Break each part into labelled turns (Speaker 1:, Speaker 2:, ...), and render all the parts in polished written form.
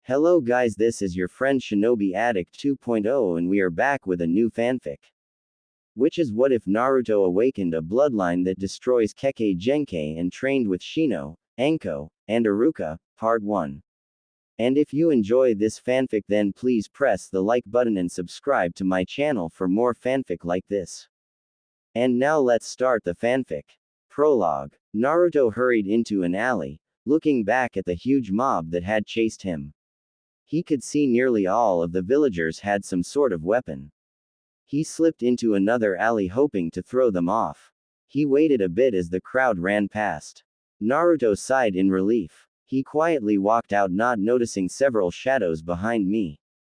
Speaker 1: Hello guys, this is your friend Shinobi Addict 2.0 and we are back with a new fanfic. Which is what if Naruto awakened a bloodline that destroys Kekkei Genkai and trained with Shino, Anko, and Iruka, Part 1. And if you enjoy this fanfic then please press the like button and subscribe to my channel for more fanfic like this. And now let's start the fanfic. Prologue. Naruto hurried into an alley, looking back at the huge mob that had chased him. He could see nearly all of the villagers had some sort of weapon. He slipped into another alley hoping to throw them off. He waited a bit as the crowd ran past. Naruto sighed in relief. He quietly walked out, not noticing several shadows behind me.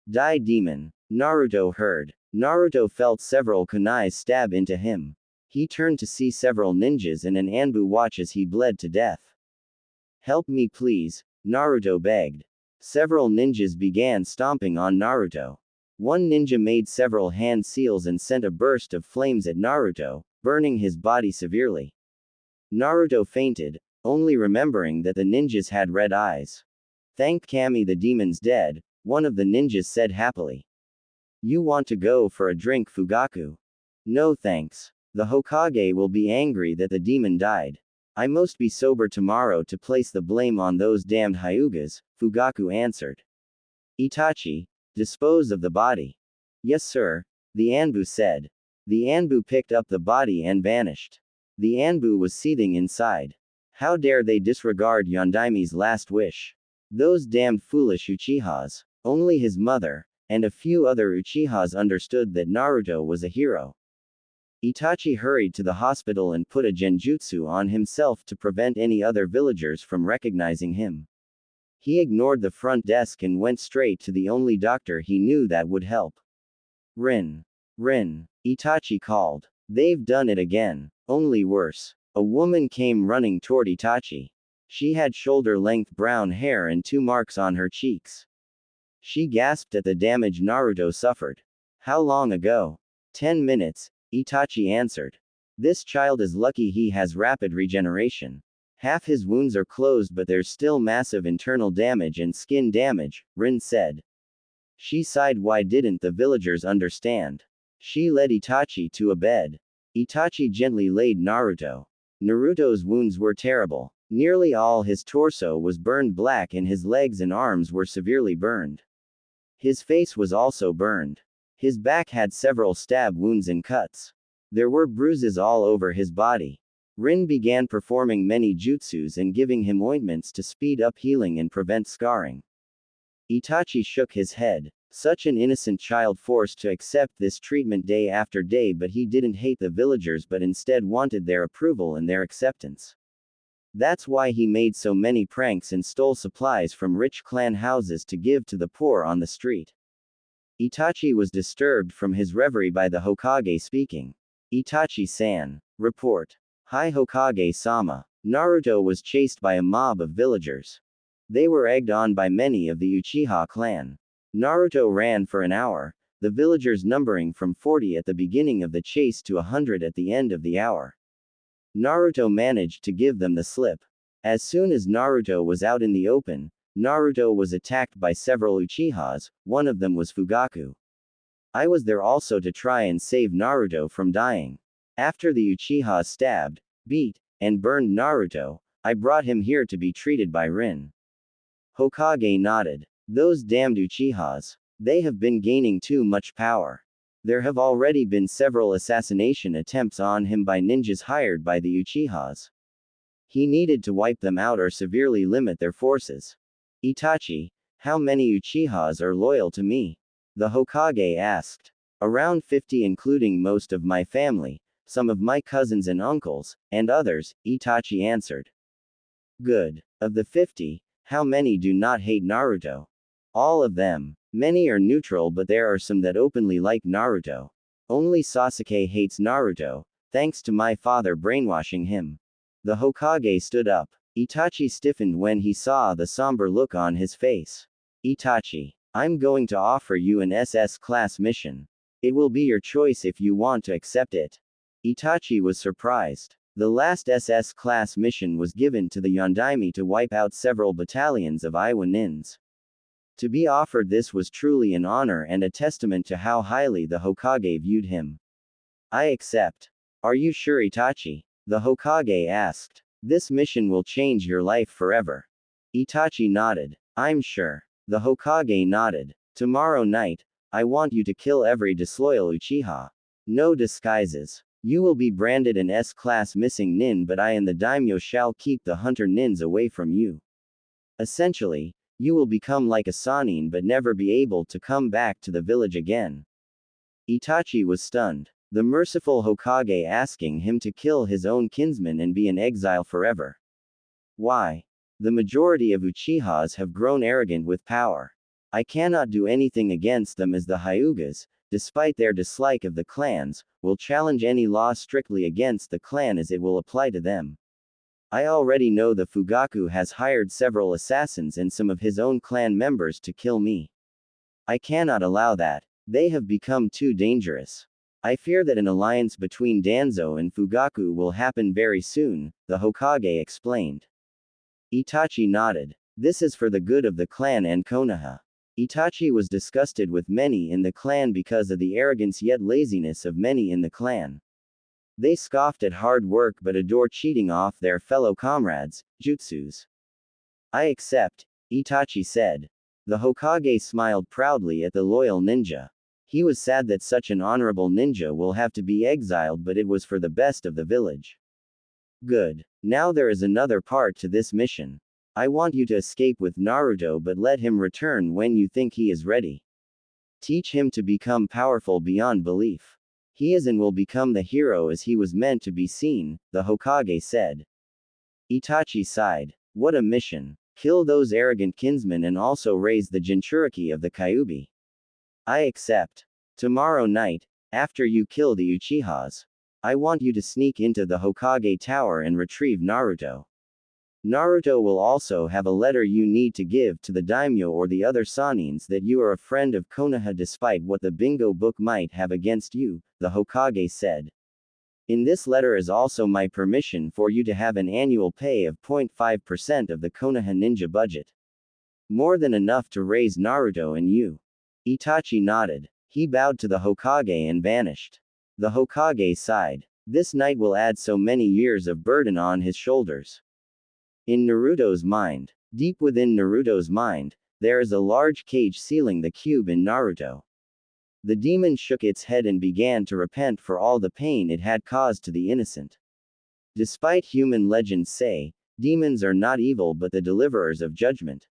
Speaker 1: Die demon. Naruto heard. Naruto felt several kunais stab into him. He turned to see several ninjas and an Anbu watch as he bled to death. Help me please, Naruto begged. Several ninjas began stomping on Naruto. One ninja made several hand seals and sent a burst of flames at Naruto, burning his body severely. Naruto fainted, only remembering that the ninjas had red eyes. Thank Kami, the demon's dead, one of the ninjas said happily. You want to go for a drink, Fugaku? No thanks. The Hokage will be angry that the demon died. I must be sober tomorrow to place the blame on those damned Hyugas, Fugaku answered. Itachi, dispose of the body. Yes sir, the Anbu said. The Anbu picked up the body and vanished. The Anbu was seething inside. How dare they disregard Yondaimi's last wish? Those damned foolish Uchihas. Only his mother, and a few other Uchihas understood that Naruto was a hero. Itachi hurried to the hospital and put a genjutsu on himself to prevent any other villagers from recognizing him. He ignored the front desk and went straight to the only doctor he knew that would help. Rin. Rin. Itachi called. They've done it again. Only worse. A woman came running toward Itachi. She had shoulder-length brown hair and 2 marks on her cheeks. She gasped at the damage Naruto suffered. How long ago? 10 minutes. Itachi answered. This child is lucky he has rapid regeneration. Half his wounds are closed but there's still massive internal damage and skin damage, Rin said. She sighed. Why didn't the villagers understand? She led Itachi to a bed. Itachi gently laid Naruto. Naruto's wounds were terrible. Nearly all his torso was burned black and his legs and arms were severely burned. His face was also burned. His back had several stab wounds and cuts. There were bruises all over his body. Rin began performing many jutsus and giving him ointments to speed up healing and prevent scarring. Itachi shook his head. Such an innocent child forced to accept this treatment day after day, but he didn't hate the villagers but instead wanted their approval and their acceptance. That's why he made so many pranks and stole supplies from rich clan houses to give to the poor on the street. Itachi was disturbed from his reverie by the Hokage speaking. Itachi-san. Report. Hi Hokage-sama. Naruto was chased by a mob of villagers. They were egged on by many of the Uchiha clan. Naruto ran for an hour, the villagers numbering from 40 at the beginning of the chase to 100 at the end of the hour. Naruto managed to give them the slip. As soon as Naruto was out in the open, Naruto was attacked by several Uchihas, one of them was Fugaku. I was there also to try and save Naruto from dying. After the Uchihas stabbed, beat, and burned Naruto, I brought him here to be treated by Rin. Hokage nodded. Those damned Uchihas. They have been gaining too much power. There have already been several assassination attempts on him by ninjas hired by the Uchihas. He needed to wipe them out or severely limit their forces. Itachi, how many Uchihas are loyal to me? The Hokage asked. Around 50, including most of my family, some of my cousins and uncles, and others, Itachi answered. Good. Of the 50, how many do not hate Naruto? All of them. Many are neutral but there are some that openly like Naruto. Only Sasuke hates Naruto, thanks to my father brainwashing him. The Hokage stood up. Itachi stiffened when he saw the somber look on his face. Itachi, I'm going to offer you an SS class mission. It will be your choice if you want to accept it. Itachi was surprised. The last SS class mission was given to the Yondaime to wipe out several battalions of Iwa Nins. To be offered this was truly an honor and a testament to how highly the Hokage viewed him. I accept. Are you sure, Itachi? The Hokage asked. This mission will change your life forever. Itachi nodded. I'm sure. The Hokage nodded. Tomorrow night, I want you to kill every disloyal Uchiha. No disguises. You will be branded an S-class missing nin, but I and the daimyo shall keep the hunter nins away from you. Essentially, you will become like a Sannin but never be able to come back to the village again. Itachi was stunned. The merciful Hokage asking him to kill his own kinsman and be in exile forever. Why? The majority of Uchihas have grown arrogant with power. I cannot do anything against them, as the Hyugas, despite their dislike of the clans, will challenge any law strictly against the clan as it will apply to them. I already know the Fugaku has hired several assassins and some of his own clan members to kill me. I cannot allow that. They have become too dangerous. I fear that an alliance between Danzo and Fugaku will happen very soon, the Hokage explained. Itachi nodded. This is for the good of the clan and Konoha. Itachi was disgusted with many in the clan because of the arrogance yet laziness of many in the clan. They scoffed at hard work but adore cheating off their fellow comrades, jutsus. I accept, Itachi said. The Hokage smiled proudly at the loyal ninja. He was sad that such an honorable ninja will have to be exiled, but it was for the best of the village. Good. Now there is another part to this mission. I want you to escape with Naruto, but let him return when you think he is ready. Teach him to become powerful beyond belief. He is and will become the hero as he was meant to be seen, the Hokage said. Itachi sighed. What a mission. Kill those arrogant kinsmen and also raise the Jinchuriki of the Kyuubi. I accept. Tomorrow night, after you kill the Uchihas, I want you to sneak into the Hokage Tower and retrieve Naruto. Naruto will also have a letter you need to give to the daimyo or the other Sannins that you are a friend of Konoha despite what the bingo book might have against you, the Hokage said. In this letter is also my permission for you to have an annual pay of 0.5% of the Konoha ninja budget. More than enough to raise Naruto and you. Itachi nodded. He bowed to the Hokage and vanished. The Hokage sighed. This night will add so many years of burden on his shoulders. In Naruto's mind, deep within Naruto's mind, there is a large cage sealing the cube in Naruto. The demon shook its head and began to repent for all the pain it had caused to the innocent. Despite human legends say, demons are not evil but the deliverers of judgment.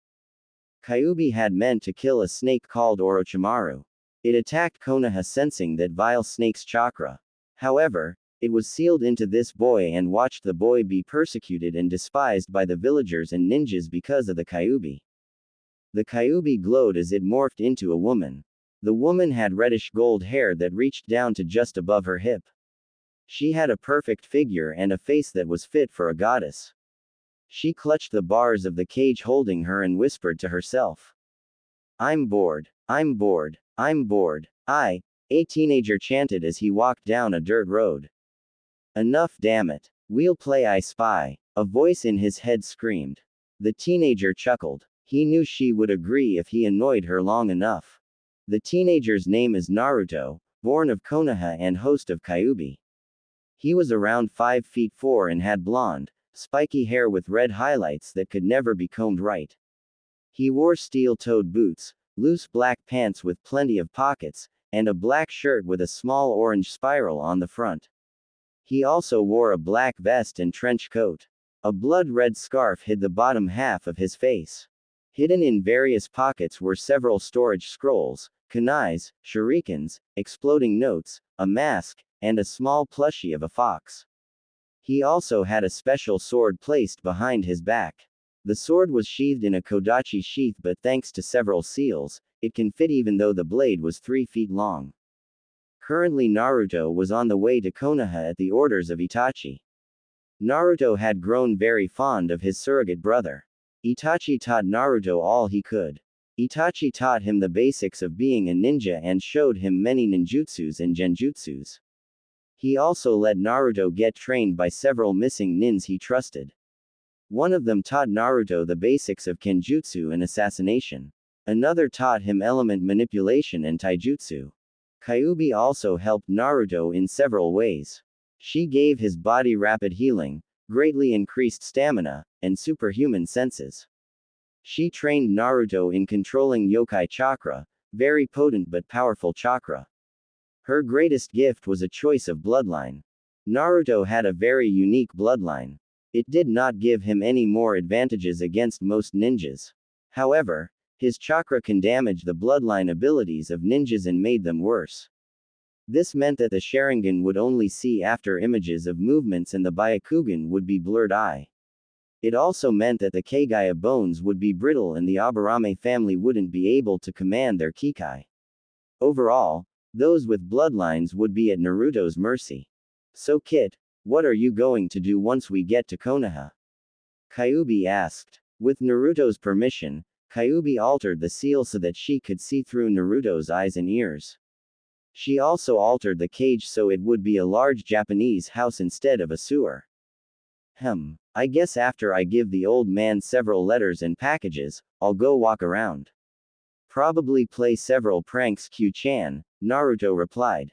Speaker 1: Kyuubi had meant to kill a snake called Orochimaru. It attacked Konoha sensing that vile snake's chakra. However, it was sealed into this boy and watched the boy be persecuted and despised by the villagers and ninjas because of the Kyuubi. The Kyuubi glowed as it morphed into a woman. The woman had reddish gold hair that reached down to just above her hip. She had a perfect figure and a face that was fit for a goddess. She clutched the bars of the cage holding her and whispered to herself. I'm bored. I'm bored. I'm bored. A teenager chanted as he walked down a dirt road. Enough, damn it. We'll play I Spy. A voice in his head screamed. The teenager chuckled. He knew she would agree if he annoyed her long enough. The teenager's name is Naruto, born of Konoha and host of Kyuubi. He was around 5 feet 4 and had blonde, spiky hair with red highlights that could never be combed right. He wore steel-toed boots, loose black pants with plenty of pockets, and a black shirt with a small orange spiral on the front. He also wore a black vest and trench coat. A blood-red scarf hid the bottom half of his face. Hidden in various pockets were several storage scrolls, kunais, shurikens, exploding notes, a mask, and a small plushie of a fox. He also had a special sword placed behind his back. The sword was sheathed in a kodachi sheath, but thanks to several seals, it can fit even though the blade was 3 feet long. Currently Naruto was on the way to Konoha at the orders of Itachi. Naruto had grown very fond of his surrogate brother. Itachi taught Naruto all he could. Itachi taught him the basics of being a ninja and showed him many ninjutsus and genjutsus. He also let Naruto get trained by several missing nins he trusted. One of them taught Naruto the basics of kenjutsu and assassination. Another taught him element manipulation and taijutsu. Kyuubi also helped Naruto in several ways. She gave his body rapid healing, greatly increased stamina, and superhuman senses. She trained Naruto in controlling yokai chakra, very potent but powerful chakra. Her greatest gift was a choice of bloodline. Naruto had a very unique bloodline. It did not give him any more advantages against most ninjas. However, his chakra can damage the bloodline abilities of ninjas and made them worse. This meant that the Sharingan would only see after images of movements and the Byakugan would be blurred eye. It also meant that the Kekkei bones would be brittle and the Aburame family wouldn't be able to command their Kekkei. Overall, those with bloodlines would be at Naruto's mercy. So Kit, what are you going to do once we get to Konoha? Kyuubi asked. With Naruto's permission, Kyuubi altered the seal so that she could see through Naruto's eyes and ears. She also altered the cage so it would be a large Japanese house instead of a sewer. I guess after I give the old man several letters and packages, I'll go walk around. Probably play several pranks Q-chan, Naruto replied.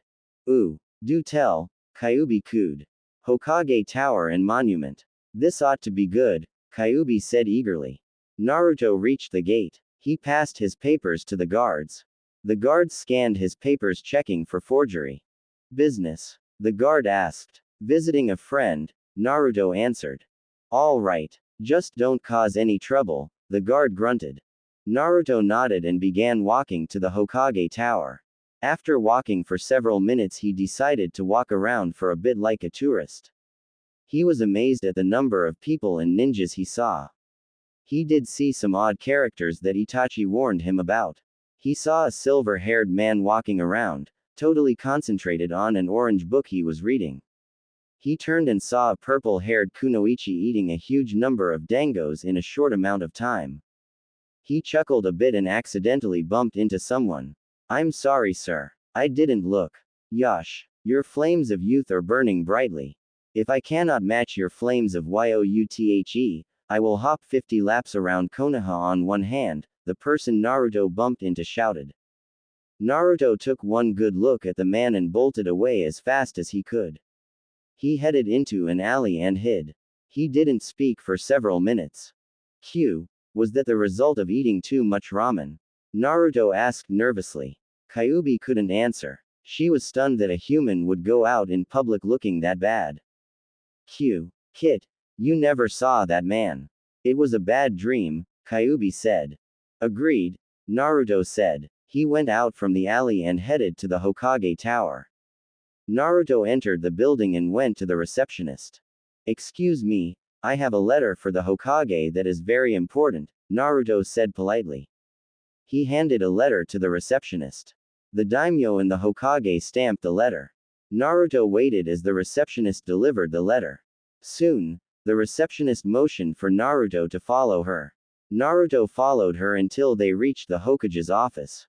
Speaker 1: Ooh, do tell, Kyuubi cooed. Hokage Tower and Monument. This ought to be good, Kyuubi said eagerly. Naruto reached the gate. He passed his papers to the guards. The guards scanned his papers checking for forgery. Business? The guard asked. Visiting a friend, Naruto answered. All right, just don't cause any trouble, the guard grunted. Naruto nodded and began walking to the Hokage Tower. After walking for several minutes he decided to walk around for a bit like a tourist. He was amazed at the number of people and ninjas he saw. He did see some odd characters that Itachi warned him about. He saw a silver-haired man walking around, totally concentrated on an orange book he was reading. He turned and saw a purple-haired kunoichi eating a huge number of dangos in a short amount of time. He chuckled a bit and accidentally bumped into someone. I'm sorry sir. I didn't look. Yosh. Your flames of youth are burning brightly. If I cannot match your flames of youthe, I will hop 50 laps around Konoha on one hand, the person Naruto bumped into shouted. Naruto took one good look at the man and bolted away as fast as he could. He headed into an alley and hid. He didn't speak for several minutes. Was that the result of eating too much ramen? Naruto asked nervously. Kyuubi couldn't answer. She was stunned that a human would go out in public looking that bad. Kit, you never saw that man. It was a bad dream, Kyuubi said. Agreed, Naruto said. He went out from the alley and headed to the Hokage Tower. Naruto entered the building and went to the receptionist. Excuse me, I have a letter for the Hokage that is very important, Naruto said politely. He handed a letter to the receptionist. The daimyo and the Hokage stamped the letter. Naruto waited as the receptionist delivered the letter. Soon, the receptionist motioned for Naruto to follow her. Naruto followed her until they reached the Hokage's office.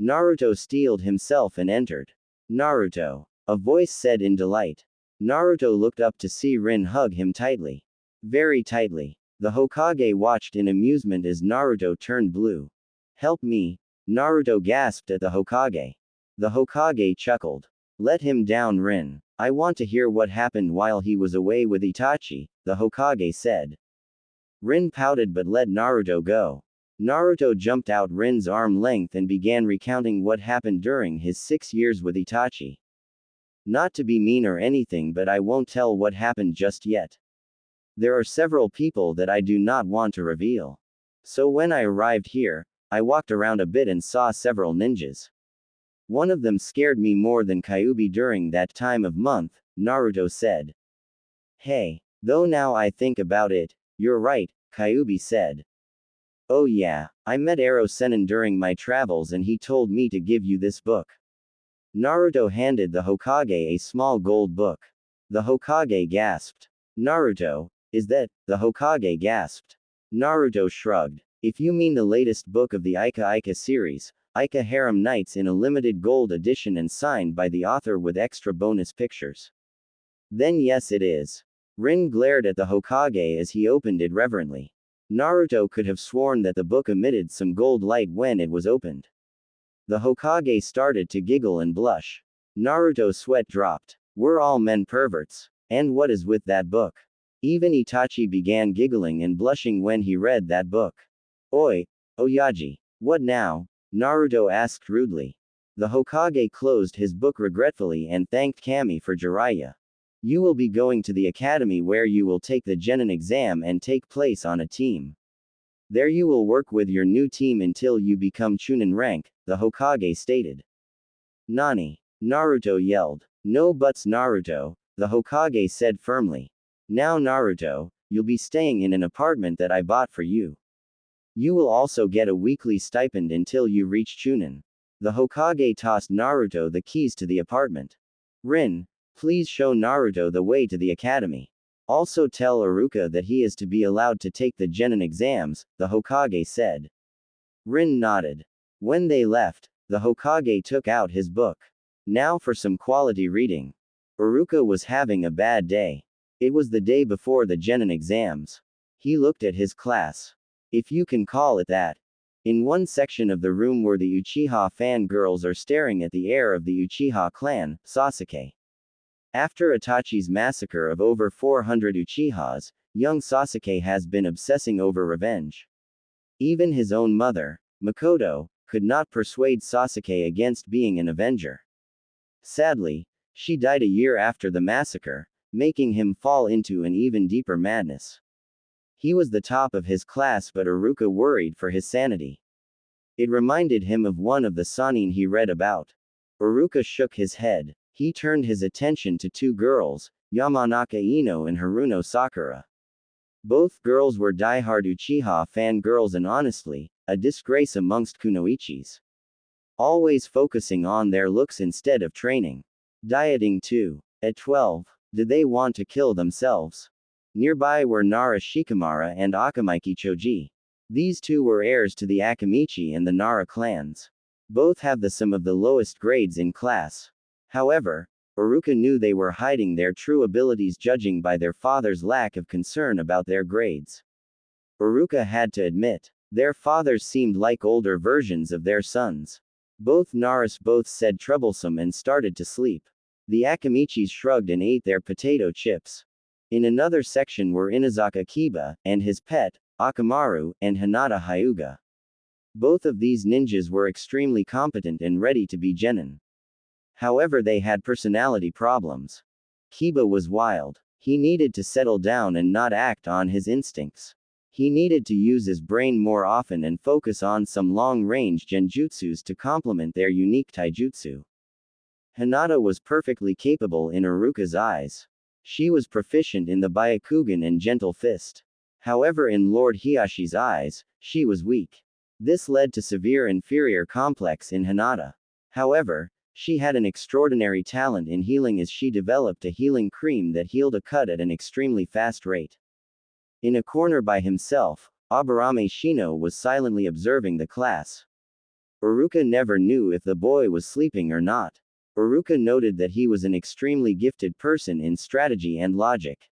Speaker 1: Naruto steeled himself and entered. Naruto, a voice said in delight. Naruto looked up to see Rin hug him tightly. Very tightly. The Hokage watched in amusement as Naruto turned blue. Help me, Naruto gasped at the Hokage. The Hokage chuckled. Let him down, Rin. I want to hear what happened while he was away with Itachi, the Hokage said. Rin pouted but let Naruto go. Naruto jumped out Rin's arm length and began recounting what happened during his 6 years with Itachi. Not to be mean or anything, but I won't tell what happened just yet. There are several people that I do not want to reveal. So when I arrived here, I walked around a bit and saw several ninjas. One of them scared me more than Kyuubi during that time of month, Naruto said. Hey, though now I think about it, you're right, Kyuubi said. Oh yeah, I met Ero Sennin during my travels and he told me to give you this book. Naruto handed the Hokage a small gold book. The Hokage gasped. Naruto, is that? The Hokage gasped. Naruto shrugged. If you mean the latest book of the Ika series, Ika Harem Nights in a limited gold edition and signed by the author with extra bonus pictures. Then yes it is. Rin glared at the Hokage as he opened it reverently. Naruto could have sworn that the book emitted some gold light when it was opened. The Hokage started to giggle and blush. Naruto's sweat dropped. We're all men perverts. And what is with that book? Even Itachi began giggling and blushing when he read that book. Oi, Oyaji. What now? Naruto asked rudely. The Hokage closed his book regretfully and thanked Kami for Jiraiya. You will be going to the academy where you will take the Genin exam and take place on a team. There you will work with your new team until you become Chunin rank, the Hokage stated. Nani? Naruto yelled. No buts Naruto, the Hokage said firmly. Now Naruto, you'll be staying in an apartment that I bought for you. You will also get a weekly stipend until you reach Chunin. The Hokage tossed Naruto the keys to the apartment. Rin, please show Naruto the way to the academy. Also tell Iruka that he is to be allowed to take the Genin exams, the Hokage said. Rin nodded. When they left, the Hokage took out his book. Now for some quality reading. Iruka was having a bad day. It was the day before the Genin exams. He looked at his class. If you can call it that. In one section of the room where the Uchiha fangirls are staring at the heir of the Uchiha clan, Sasuke. After Itachi's massacre of over 400 Uchihas, young Sasuke has been obsessing over revenge. Even his own mother, Makoto, could not persuade Sasuke against being an avenger. Sadly, she died a year after the massacre, making him fall into an even deeper madness. He was the top of his class, but Iruka worried for his sanity. It reminded him of one of the Sannin he read about. Iruka shook his head. He turned his attention to two girls, Yamanaka Ino and Haruno Sakura. Both girls were diehard Uchiha fangirls and honestly, a disgrace amongst kunoichis. Always focusing on their looks instead of training. Dieting too. At 12, did they want to kill themselves? Nearby were Nara Shikamaru and Akamaiki Choji. These two were heirs to the Akamichi and the Nara clans. Both have some of the lowest grades in class. However, Iruka knew they were hiding their true abilities judging by their father's lack of concern about their grades. Iruka had to admit, their fathers seemed like older versions of their sons. Both Naras both said troublesome and started to sleep. The Akamichis shrugged and ate their potato chips. In another section were Inazaka Kiba, and his pet, Akamaru, and Hinata Hyuga. Both of these ninjas were extremely competent and ready to be genin. However, they had personality problems. Kiba was wild. He needed to settle down and not act on his instincts. He needed to use his brain more often and focus on some long-range genjutsus to complement their unique taijutsu. Hinata was perfectly capable in Iruka's eyes. She was proficient in the Byakugan and Gentle Fist. However, in Lord Hiyashi's eyes, she was weak. This led to severe inferior complex in Hinata. However, she had an extraordinary talent in healing as she developed a healing cream that healed a cut at an extremely fast rate. In a corner by himself, Aburame Shino was silently observing the class. Iruka never knew if the boy was sleeping or not. Iruka noted that he was an extremely gifted person in strategy and logic.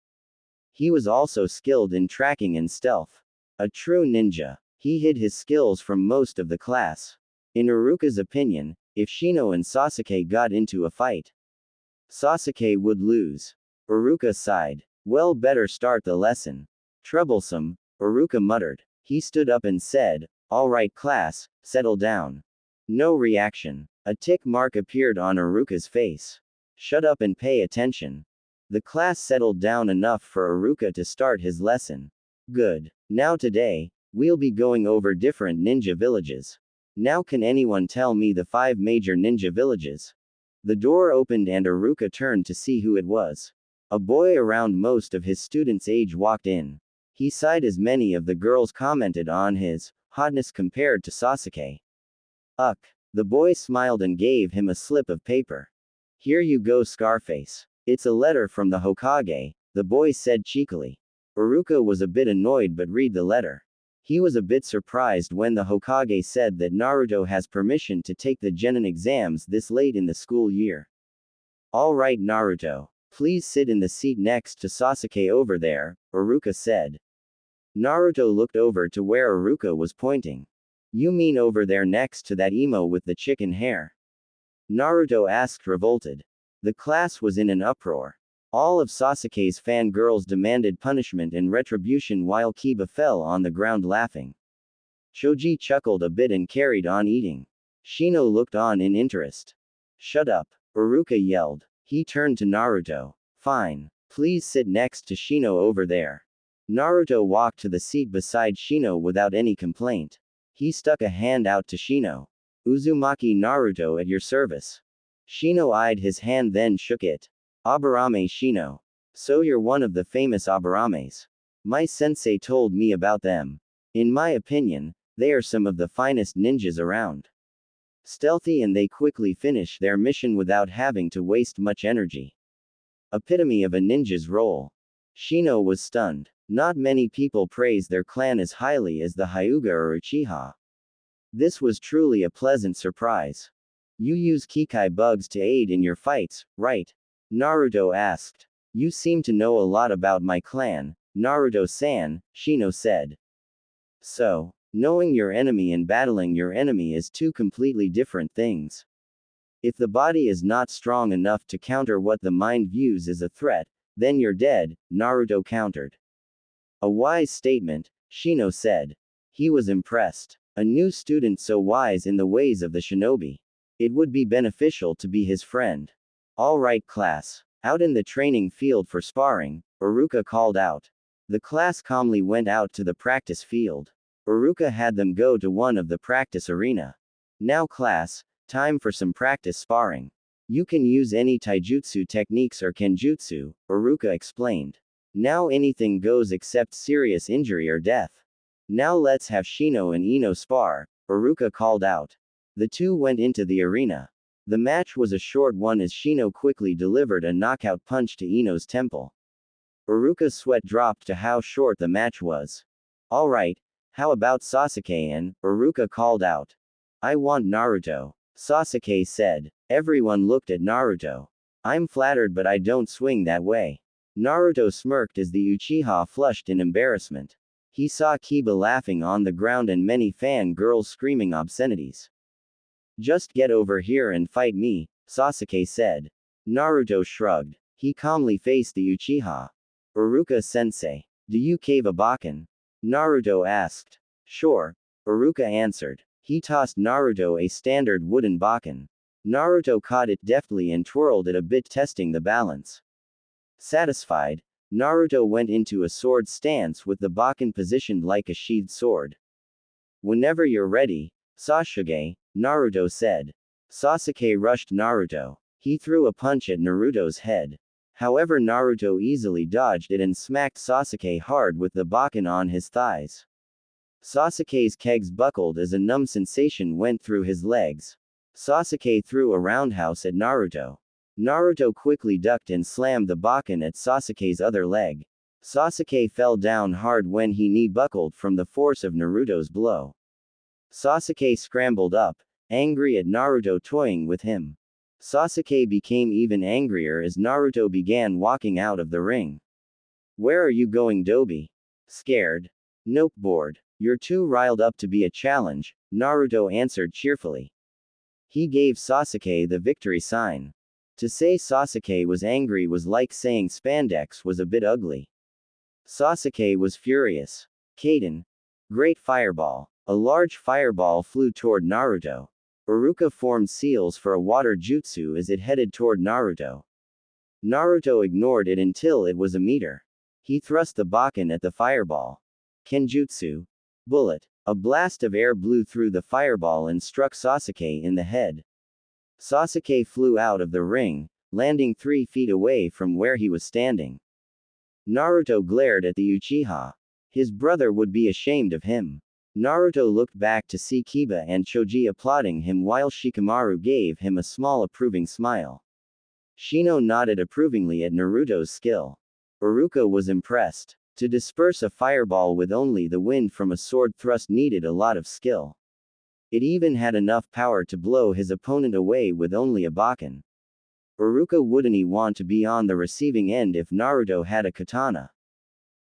Speaker 1: He was also skilled in tracking and stealth. A true ninja. He hid his skills from most of the class. In Iruka's opinion, if Shino and Sasuke got into a fight, Sasuke would lose. Iruka sighed. Well, better start the lesson. Troublesome, Iruka muttered. He stood up and said, all right class, settle down. No reaction. A tick mark appeared on Iruka's face. Shut up and pay attention. The class settled down enough for Iruka to start his lesson. Good. Now today, we'll be going over different ninja villages. Now can anyone tell me the 5 major ninja villages? The door opened and Iruka turned to see who it was. A boy around most of his students' age walked in. He sighed as many of the girls commented on his hotness compared to Sasuke. Ugh. The boy smiled and gave him a slip of paper. Here you go, Scarface. It's a letter from the Hokage, the boy said cheekily. Iruka was a bit annoyed but read the letter. He was a bit surprised when the Hokage said that Naruto has permission to take the Genin exams this late in the school year. All right, Naruto. Please sit in the seat next to Sasuke over there, Iruka said. Naruto looked over to where Iruka was pointing. You mean over there next to that emo with the chicken hair? Naruto asked, revolted. The class was in an uproar. All of Sasuke's fangirls demanded punishment and retribution while Kiba fell on the ground laughing. Choji chuckled a bit and carried on eating. Shino looked on in interest. Shut up, Iruka yelled. He turned to Naruto. Fine. Please sit next to Shino over there. Naruto walked to the seat beside Shino without any complaint. He stuck a hand out to Shino. Uzumaki Naruto at your service. Shino eyed his hand then shook it. Aburame Shino. So you're one of the famous Aburames. My sensei told me about them. In my opinion, they are some of the finest ninjas around. Stealthy and they quickly finish their mission without having to waste much energy. Epitome of a ninja's role. Shino was stunned. Not many people praise their clan as highly as the Hyuga or Uchiha. This was truly a pleasant surprise. You use Kekkei bugs to aid in your fights, right? Naruto asked. You seem to know a lot about my clan, Naruto-san, Shino said. So, knowing your enemy and battling your enemy is two completely different things. If the body is not strong enough to counter what the mind views as a threat, then you're dead, Naruto countered. A wise statement, Shino said. He was impressed. A new student so wise in the ways of the shinobi. It would be beneficial to be his friend. All right, class. Out in the training field for sparring, Iruka called out. The class calmly went out to the practice field. Iruka had them go to one of the practice arena. Now class, time for some practice sparring. You can use any taijutsu techniques or kenjutsu, Iruka explained. Now anything goes except serious injury or death. Now let's have Shino and Ino spar, Iruka called out. The two went into the arena. The match was a short one as Shino quickly delivered a knockout punch to Ino's temple. Iruka's sweat dropped to how short the match was. Alright, how about Sasuke-and, Iruka called out. I want Naruto, Sasuke said. Everyone looked at Naruto. I'm flattered but I don't swing that way. Naruto smirked as the Uchiha flushed in embarrassment. He saw Kiba laughing on the ground and many fan girls screaming obscenities. Just get over here and fight me, Sasuke said. Naruto shrugged. He calmly faced the Uchiha. Iruka-sensei. Do you cave a bakken? Naruto asked. Sure, Iruka answered. He tossed Naruto a standard wooden bakken. Naruto caught it deftly and twirled it a bit, testing the balance. Satisfied, Naruto went into a sword stance with the bakken positioned like a sheathed sword. Whenever you're ready, Sasuke, Naruto said. Sasuke rushed Naruto. He threw a punch at Naruto's head. However, Naruto easily dodged it and smacked Sasuke hard with the bakken on his thighs. Sasuke's kegs buckled as a numb sensation went through his legs. Sasuke threw a roundhouse at Naruto. Naruto quickly ducked and slammed the bakken at Sasuke's other leg. Sasuke fell down hard when he knee buckled from the force of Naruto's blow. Sasuke scrambled up, angry at Naruto toying with him. Sasuke became even angrier as Naruto began walking out of the ring. Where are you going, Dobi? Scared? Nope, bored. You're too riled up to be a challenge, Naruto answered cheerfully. He gave Sasuke the victory sign. To say Sasuke was angry was like saying spandex was a bit ugly. Sasuke was furious. Kaden. Great fireball. A large fireball flew toward Naruto. Iruka formed seals for a water jutsu as it headed toward Naruto. Naruto ignored it until it was a meter. He thrust the bakken at the fireball. Kenjutsu. Bullet. A blast of air blew through the fireball and struck Sasuke in the head. Sasuke flew out of the ring, landing 3 feet away from where he was standing. Naruto glared at the Uchiha. His brother would be ashamed of him. Naruto looked back to see Kiba and Choji applauding him while Shikamaru gave him a small approving smile. Shino nodded approvingly at Naruto's skill. Iruka was impressed. To disperse a fireball with only the wind from a sword thrust needed a lot of skill. It even had enough power to blow his opponent away with only a bakken. Iruka wouldn't want to be on the receiving end if Naruto had a katana.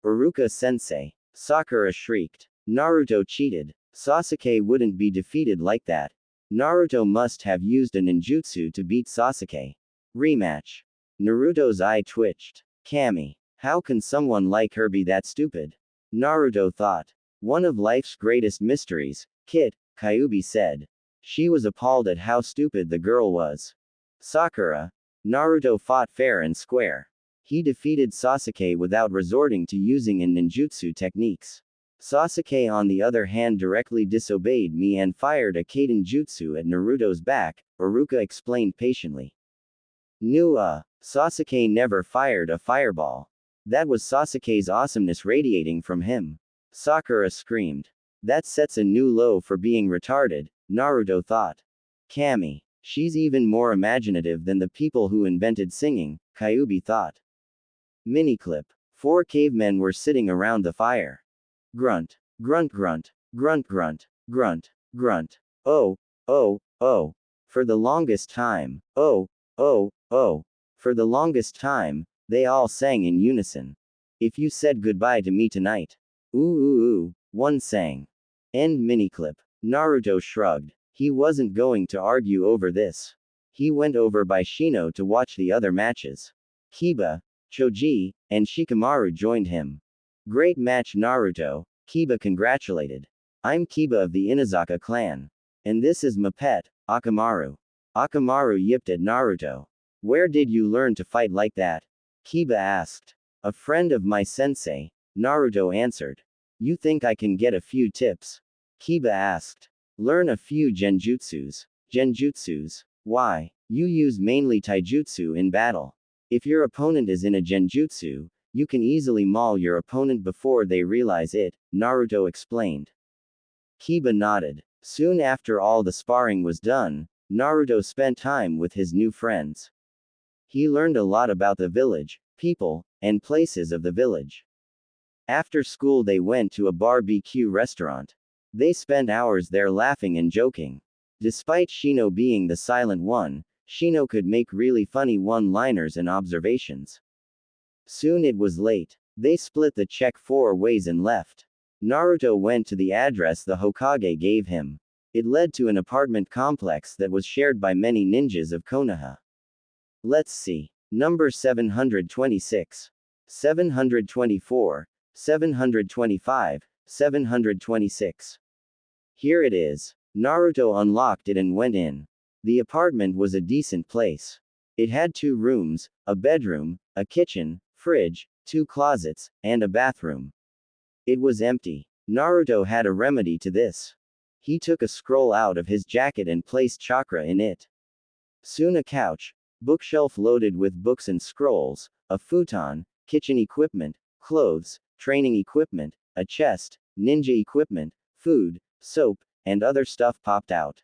Speaker 1: Iruka-sensei. Sakura shrieked. Naruto cheated. Sasuke wouldn't be defeated like that. Naruto must have used a ninjutsu to beat Sasuke. Rematch. Naruto's eye twitched. Kami. How can someone like her be that stupid? Naruto thought. One of life's greatest mysteries, Kit, Kyuubi said. She was appalled at how stupid the girl was. Sakura. Naruto fought fair and square. He defeated Sasuke without resorting to using ninjutsu techniques. Sasuke on the other hand directly disobeyed me and fired a Kaden jutsu at Naruto's back, Iruka explained patiently. Sasuke never fired a fireball. That was Sasuke's awesomeness radiating from him. Sakura screamed. That sets a new low for being retarded, Naruto thought. Kami. She's even more imaginative than the people who invented singing, Kyuubi thought. Miniclip. 4 cavemen were sitting around the fire. Grunt. Grunt grunt. Grunt grunt. Grunt. Grunt. Oh. Oh. Oh. For the longest time. Oh. Oh. Oh. For the longest time, they all sang in unison. If you said goodbye to me tonight. Ooh ooh ooh, one sang. End miniclip. Naruto shrugged. He wasn't going to argue over this. He went over by Shino to watch the other matches. Kiba, Choji, and Shikamaru joined him. Great match Naruto, Kiba congratulated. I'm Kiba of the Inazaka clan. And this is my pet, Akamaru. Akamaru yipped at Naruto. Where did you learn to fight like that? Kiba asked. A friend of my sensei, Naruto answered. You think I can get a few tips? Kiba asked. Learn a few genjutsus. Genjutsus? Why? You use mainly taijutsu in battle. If your opponent is in a genjutsu, you can easily maul your opponent before they realize it, Naruto explained. Kiba nodded. Soon after all the sparring was done, Naruto spent time with his new friends. He learned a lot about the village, people, and places of the village. After school they went to a barbecue restaurant. They spent hours there laughing and joking. Despite Shino being the silent one, Shino could make really funny one-liners and observations. Soon it was late. They split the check 4 ways and left. Naruto went to the address the Hokage gave him. It led to an apartment complex that was shared by many ninjas of Konoha. Let's see. Number 726. 724. 725. 726. Here it is. Naruto unlocked it and went in. The apartment was a decent place. It had 2 rooms, a bedroom, a kitchen, fridge, 2 closets, and a bathroom. It was empty. Naruto had a remedy to this. He took a scroll out of his jacket and placed chakra in it. Soon a couch, bookshelf loaded with books and scrolls, a futon, kitchen equipment, clothes, training equipment, a chest, ninja equipment, food, soap, and other stuff popped out.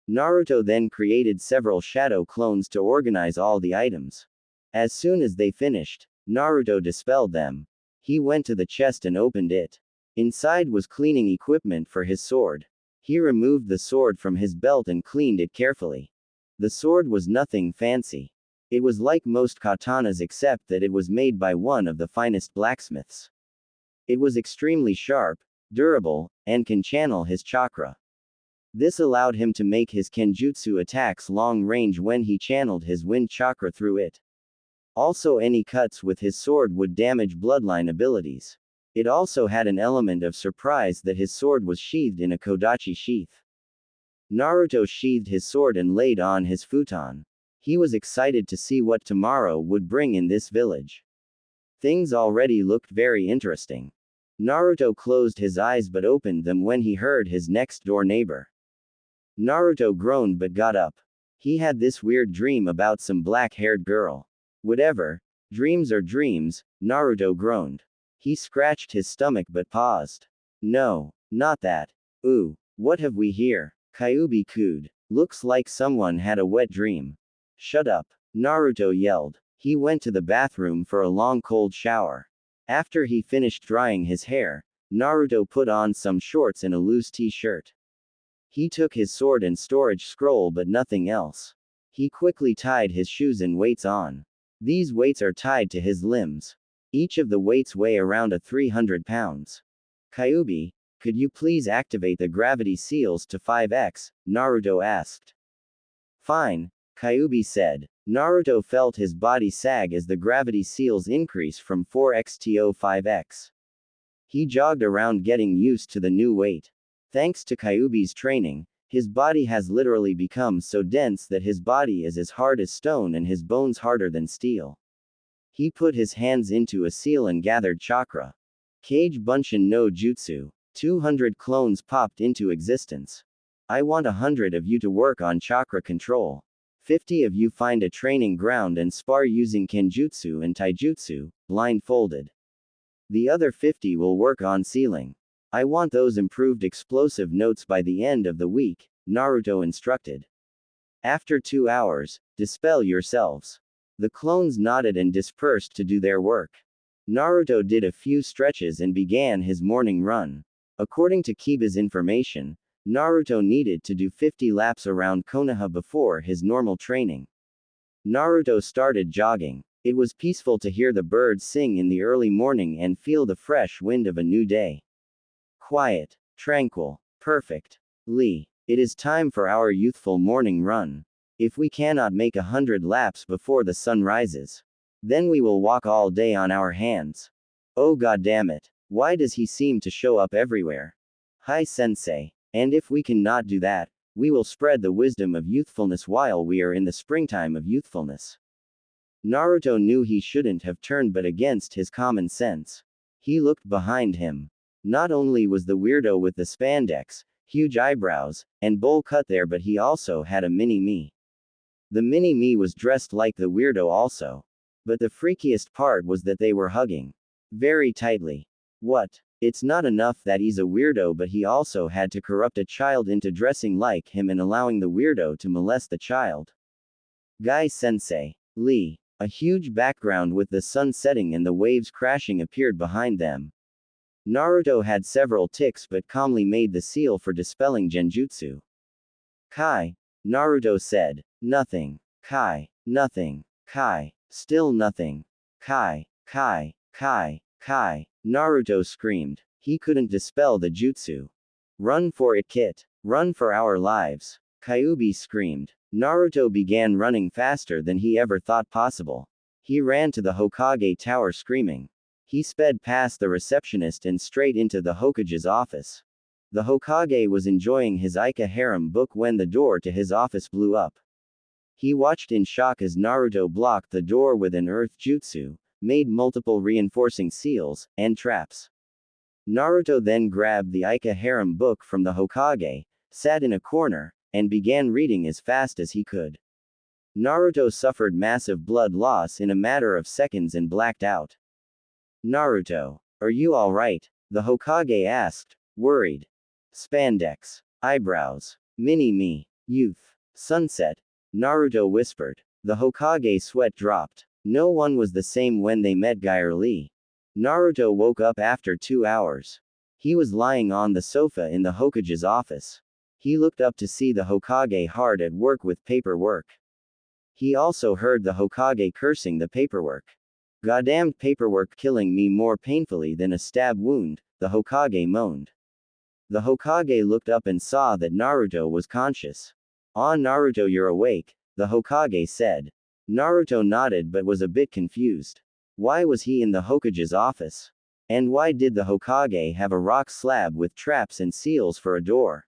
Speaker 1: Naruto then created several shadow clones to organize all the items. As soon as they finished, Naruto dispelled them. He went to the chest and opened it. Inside was cleaning equipment for his sword. He removed the sword from his belt and cleaned it carefully. The sword was nothing fancy. It was like most katanas except that it was made by one of the finest blacksmiths. It was extremely sharp, durable, and can channel his chakra. This allowed him to make his kenjutsu attacks long range when he channeled his wind chakra through it. Also any cuts with his sword would damage bloodline abilities. It also had an element of surprise that his sword was sheathed in a kodachi sheath. Naruto sheathed his sword and laid on his futon. He was excited to see what tomorrow would bring in this village. Things already looked very interesting. Naruto closed his eyes but opened them when he heard his next-door neighbor. Naruto groaned but got up. He had this weird dream about some black-haired girl. Whatever. Dreams are dreams, Naruto groaned. He scratched his stomach but paused. No, not that. Ooh, what have we here? Kyuubi cooed. Looks like someone had a wet dream. Shut up, Naruto yelled. He went to the bathroom for a long cold shower. After he finished drying his hair, Naruto put on some shorts and a loose t-shirt. He took his sword and storage scroll but nothing else. He quickly tied his shoes and weights on. These weights are tied to his limbs. Each of the weights weigh around 300 pounds. Kyuubi, could you please activate the gravity seals to 5x? Naruto asked. Fine, Kyuubi said. Naruto felt his body sag as the gravity seals increased from 4x to 5x. He jogged around getting used to the new weight. Thanks to Kyuubi's training, his body has literally become so dense that his body is as hard as stone and his bones harder than steel. He put his hands into a seal and gathered chakra. Kage Bunshin no Jutsu. 200 clones popped into existence. I want 100 of you to work on chakra control. 50 of you find a training ground and spar using Kenjutsu and Taijutsu, blindfolded. The other 50 will work on sealing. I want those improved explosive notes by the end of the week, Naruto instructed. After 2 hours, dispel yourselves. The clones nodded and dispersed to do their work. Naruto did a few stretches and began his morning run. According to Kiba's information, Naruto needed to do 50 laps around Konoha before his normal training. Naruto started jogging. It was peaceful to hear the birds sing in the early morning and feel the fresh wind of a new day. Quiet, tranquil, perfect. Lee, it is time for our youthful morning run. If we cannot make 100 laps before the sun rises, then we will walk all day on our hands. Oh goddammit, why does he seem to show up everywhere? Hi sensei. And if we cannot do that, we will spread the wisdom of youthfulness while we are in the springtime of youthfulness. Naruto knew he shouldn't have turned but against his common sense. He looked behind him. Not only was the weirdo with the spandex, huge eyebrows, and bowl cut there, but he also had a mini-me. The mini-me was dressed like the weirdo also. But the freakiest part was that they were hugging. Very tightly. What? It's not enough that he's a weirdo, but he also had to corrupt a child into dressing like him and allowing the weirdo to molest the child. Guy sensei. Lee. A huge background with the sun setting and the waves crashing appeared behind them. Naruto had several ticks but calmly made the seal for dispelling genjutsu. Kai. Naruto said. Nothing. Kai. Nothing. Kai. Still nothing. Kai. Kai. Kai. Kai. Naruto screamed. He couldn't dispel the jutsu. Run for it, Kit. Run for our lives. Kyuubi screamed. Naruto began running faster than he ever thought possible. He ran to the Hokage tower screaming. He sped past the receptionist and straight into the Hokage's office. The Hokage was enjoying his Ika harem book when the door to his office blew up. He watched in shock as Naruto blocked the door with an earth jutsu, made multiple reinforcing seals, and traps. Naruto then grabbed the Ika harem book from the Hokage, sat in a corner, and began reading as fast as he could. Naruto suffered massive blood loss in a matter of seconds and blacked out. Naruto, are you alright? The Hokage asked, worried. Spandex. Eyebrows. Mini-me. Youth. Sunset. Naruto whispered. The Hokage sweat dropped. No one was the same when they met Geir Lee. Naruto woke up after 2 hours. He was lying on the sofa in the Hokage's office. He looked up to see the Hokage hard at work with paperwork. He also heard the Hokage cursing the paperwork. Goddamned paperwork killing me more painfully than a stab wound, the Hokage moaned. The Hokage looked up and saw that Naruto was conscious. Ah, Naruto, you're awake, the Hokage said. Naruto nodded but was a bit confused. Why was he in the Hokage's office? And why did the Hokage have a rock slab with traps and seals for a door?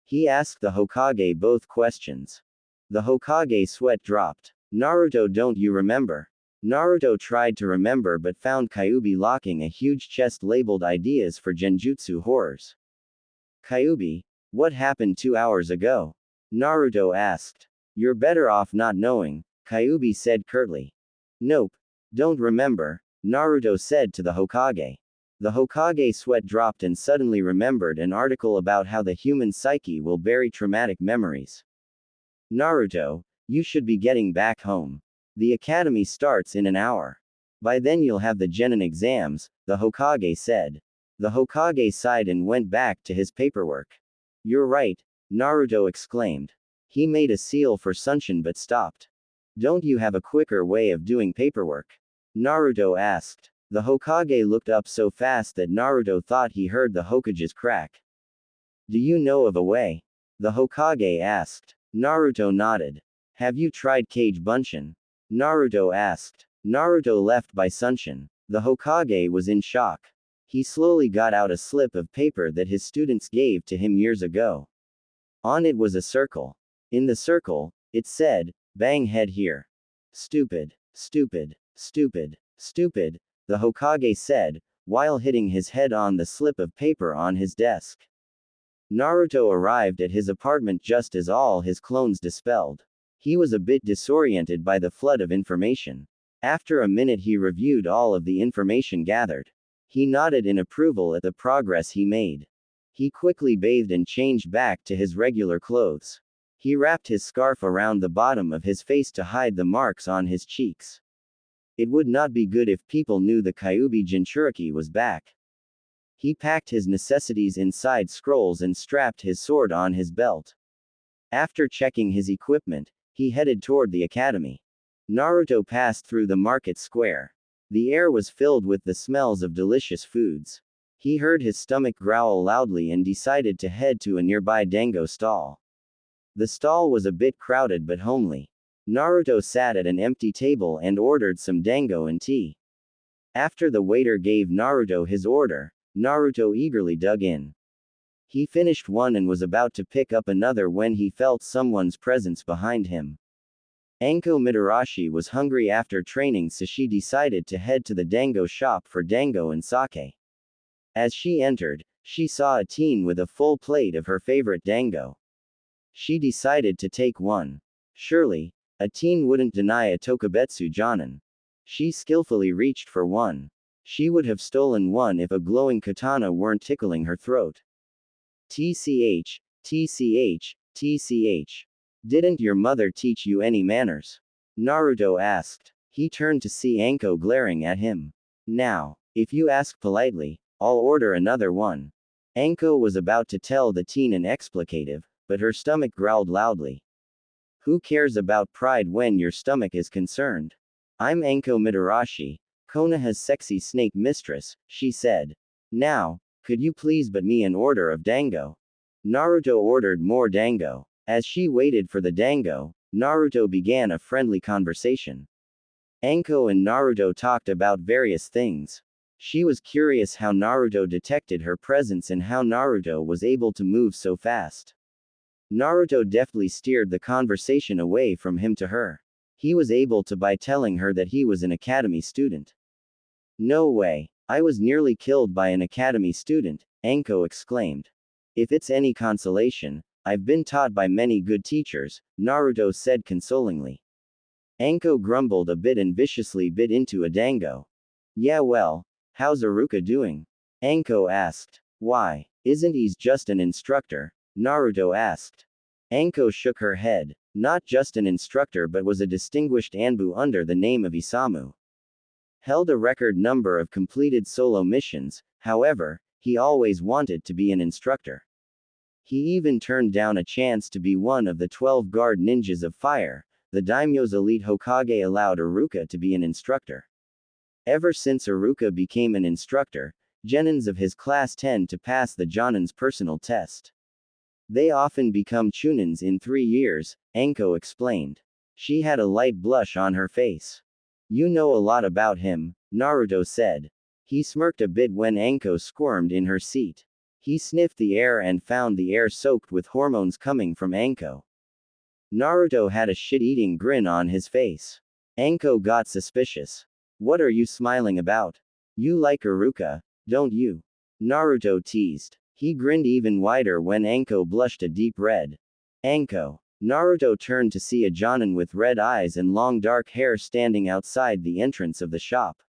Speaker 1: He asked the Hokage both questions. The Hokage sweat dropped. Naruto, don't you remember? Naruto tried to remember but found Kyuubi locking a huge chest labeled ideas for genjutsu horrors. Kyuubi, what happened 2 hours ago? Naruto asked. You're better off not knowing, Kyuubi said curtly. Nope. Don't remember, Naruto said to the Hokage. The Hokage sweat dropped and suddenly remembered an article about how the human psyche will bury traumatic memories. Naruto, you should be getting back home. The academy starts in an hour. By then you'll have the genin exams, the Hokage said. The Hokage sighed and went back to his paperwork. You're right, Naruto exclaimed. He made a seal for Sunshin but stopped. Don't you have a quicker way of doing paperwork? Naruto asked. The Hokage looked up so fast that Naruto thought he heard the Hokage's crack. Do you know of a way? The Hokage asked. Naruto nodded. Have you tried Kage Bunshin? Naruto asked. Naruto left by Sunshin. The Hokage was in shock. He slowly got out a slip of paper that his students gave to him years ago. On it was a circle. In the circle, it said, "Bang head here." Stupid, stupid, stupid, stupid, the Hokage said, while hitting his head on the slip of paper on his desk. Naruto arrived at his apartment just as all his clones dispelled. He was a bit disoriented by the flood of information. After a minute he reviewed all of the information gathered. He nodded in approval at the progress he made. He quickly bathed and changed back to his regular clothes. He wrapped his scarf around the bottom of his face to hide the marks on his cheeks. It would not be good if people knew the Kyuubi Jinchuriki was back. He packed his necessities inside scrolls and strapped his sword on his belt. After checking his equipment, he headed toward the academy. Naruto passed through the market square. The air was filled with the smells of delicious foods. He heard his stomach growl loudly and decided to head to a nearby dango stall. The stall was a bit crowded but homely. Naruto sat at an empty table and ordered some dango and tea. After the waiter gave Naruto his order, Naruto eagerly dug in. He finished one and was about to pick up another when he felt someone's presence behind him. Anko Mitarashi was hungry after training, so she decided to head to the dango shop for dango and sake. As she entered, she saw a teen with a full plate of her favorite dango. She decided to take one. Surely, a teen wouldn't deny a tokubetsu jonin. She skillfully reached for one. She would have stolen one if a glowing katana weren't tickling her throat. TCH, TCH, TCH. Didn't your mother teach you any manners? Naruto asked. He turned to see Anko glaring at him. Now, if you ask politely, I'll order another one. Anko was about to tell the teen an explicative, but her stomach growled loudly. Who cares about pride when your stomach is concerned? I'm Anko Mitarashi, Konoha's sexy snake mistress, she said. Now, could you please but me an order of dango? Naruto ordered more dango. As she waited for the dango, Naruto began a friendly conversation. Anko and Naruto talked about various things. She was curious how Naruto detected her presence and how Naruto was able to move so fast. Naruto deftly steered the conversation away from him to her. He was able to by telling her that he was an academy student. No way, I was nearly killed by an academy student, Anko exclaimed. If it's any consolation, I've been taught by many good teachers, Naruto said consolingly. Anko grumbled a bit and viciously bit into a dango. Yeah, well, how's Iruka doing? Anko asked. Why, isn't he just an instructor? Naruto asked. Anko shook her head. Not just an instructor but was a distinguished Anbu under the name of Isamu. Held a record number of completed solo missions, however, he always wanted to be an instructor. He even turned down a chance to be one of the 12 guard ninjas of fire. The daimyo's elite Hokage allowed Iruka to be an instructor. Ever since Iruka became an instructor, genins of his class tend to pass the Jonin's personal test. They often become chunins in 3 years, Anko explained. She had a light blush on her face. You know a lot about him, Naruto said. He smirked a bit when Anko squirmed in her seat. He sniffed the air and found the air soaked with hormones coming from Anko. Naruto had a shit-eating grin on his face. Anko got suspicious. What are you smiling about? You like Iruka, don't you? Naruto teased. He grinned even wider when Anko blushed a deep red. Anko. Naruto turned to see a jonin with red eyes and long dark hair standing outside the entrance of the shop.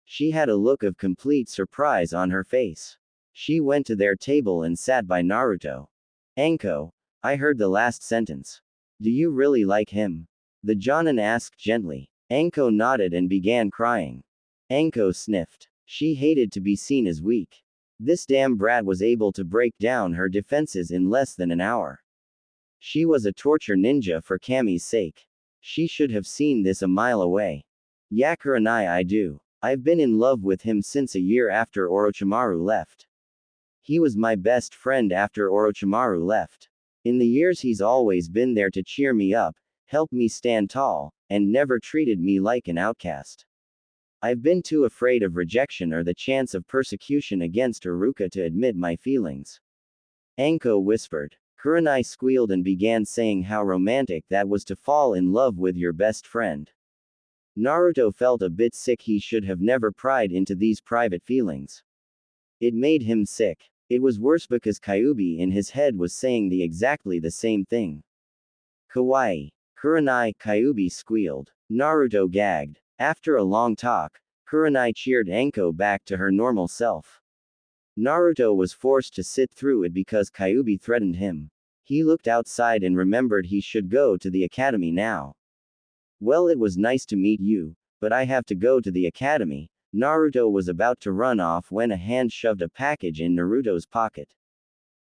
Speaker 1: She had a look of complete surprise on her face. She went to their table and sat by Naruto. Anko, I heard the last sentence. Do you really like him? The jonin asked gently. Anko nodded and began crying. Anko sniffed. She hated to be seen as weak. This damn brat was able to break down her defenses in less than an hour. She was a torture ninja for Kami's sake. She should have seen this a mile away. Yakuranai I do. I've been in love with him since a year after Orochimaru left. He was my best friend after Orochimaru left. In the years he's always been there to cheer me up, help me stand tall, and never treated me like an outcast. I've been too afraid of rejection or the chance of persecution against Haruka to admit my feelings. Anko whispered. Kurenai squealed and began saying how romantic that was to fall in love with your best friend. Naruto felt a bit sick. He should have never pried into these private feelings. It made him sick. It was worse because Kyuubi in his head was saying exactly the same thing. Kawaii. Kurenai, Kyuubi squealed. Naruto gagged. After a long talk, Kurenai cheered Anko back to her normal self. Naruto was forced to sit through it because Kyuubi threatened him. He looked outside and remembered he should go to the academy now. Well, it was nice to meet you, but I have to go to the academy. Naruto was about to run off when a hand shoved a package in Naruto's pocket.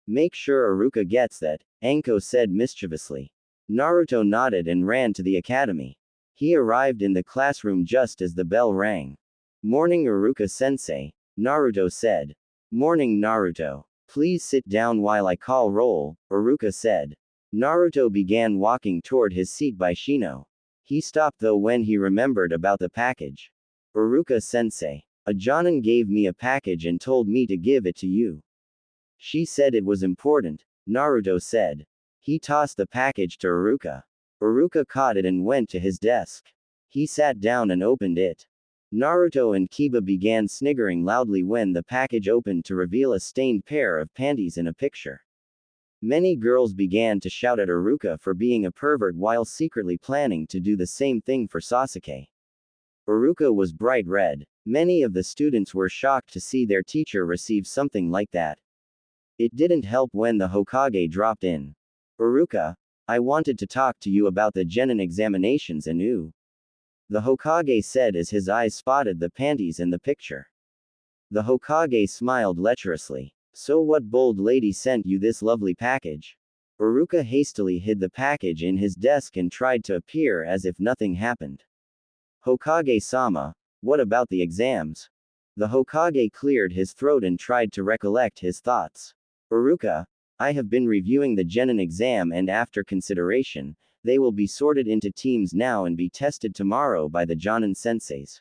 Speaker 1: Make sure Haruka gets that, Anko said mischievously. Naruto nodded and ran to the academy. He arrived in the classroom just as the bell rang. Morning Haruka-sensei, Naruto said. Morning Naruto. Please sit down while I call roll, Haruka said. Naruto began walking toward his seat by Shino. He stopped though when he remembered about the package. Haruka-sensei. A Jonin gave me a package and told me to give it to you. She said it was important, Naruto said. He tossed the package to Haruka. Haruka caught it and went to his desk. He sat down and opened it. Naruto and Kiba began sniggering loudly when the package opened to reveal a stained pair of panties in a picture. Many girls began to shout at Haruka for being a pervert while secretly planning to do the same thing for Sasuke. Haruka was bright red. Many of the students were shocked to see their teacher receive something like that. It didn't help when the Hokage dropped in. Haruka, I wanted to talk to you about the genin examinations and ooh. The Hokage said as his eyes spotted the panties in the picture. The Hokage smiled lecherously. So what bold lady sent you this lovely package? Haruka hastily hid the package in his desk and tried to appear as if nothing happened. Hokage-sama, what about the exams? The Hokage cleared his throat and tried to recollect his thoughts. Haruka, I have been reviewing the genin exam and after consideration, they will be sorted into teams now and be tested tomorrow by the Jonin senseis.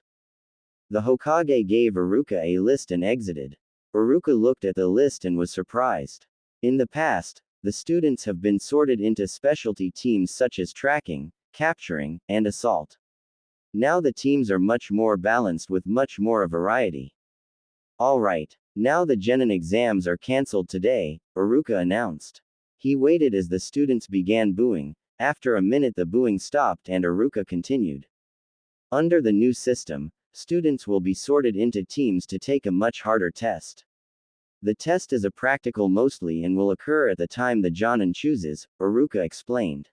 Speaker 1: The Hokage gave Haruka a list and exited. Haruka looked at the list and was surprised. In the past, the students have been sorted into specialty teams such as tracking, capturing, and assault. Now the teams are much more balanced with much more variety. Alright, now the genin exams are cancelled today, Haruka announced. He waited as the students began booing. After a minute the booing stopped and Haruka continued. Under the new system, students will be sorted into teams to take a much harder test. The test is a practical mostly and will occur at the time the Jonin chooses, Haruka explained.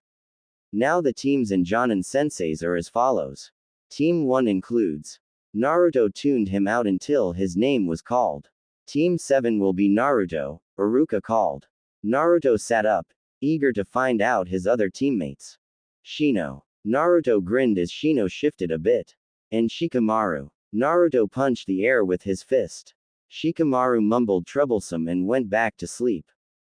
Speaker 1: Now the teams and Jonin senseis are as follows. Team 1 includes. Naruto tuned him out until his name was called. Team 7 will be Naruto, Haruka called. Naruto sat up, eager to find out his other teammates. Shino. Naruto grinned as Shino shifted a bit. And Shikamaru. Naruto punched the air with his fist. Shikamaru mumbled troublesome and went back to sleep.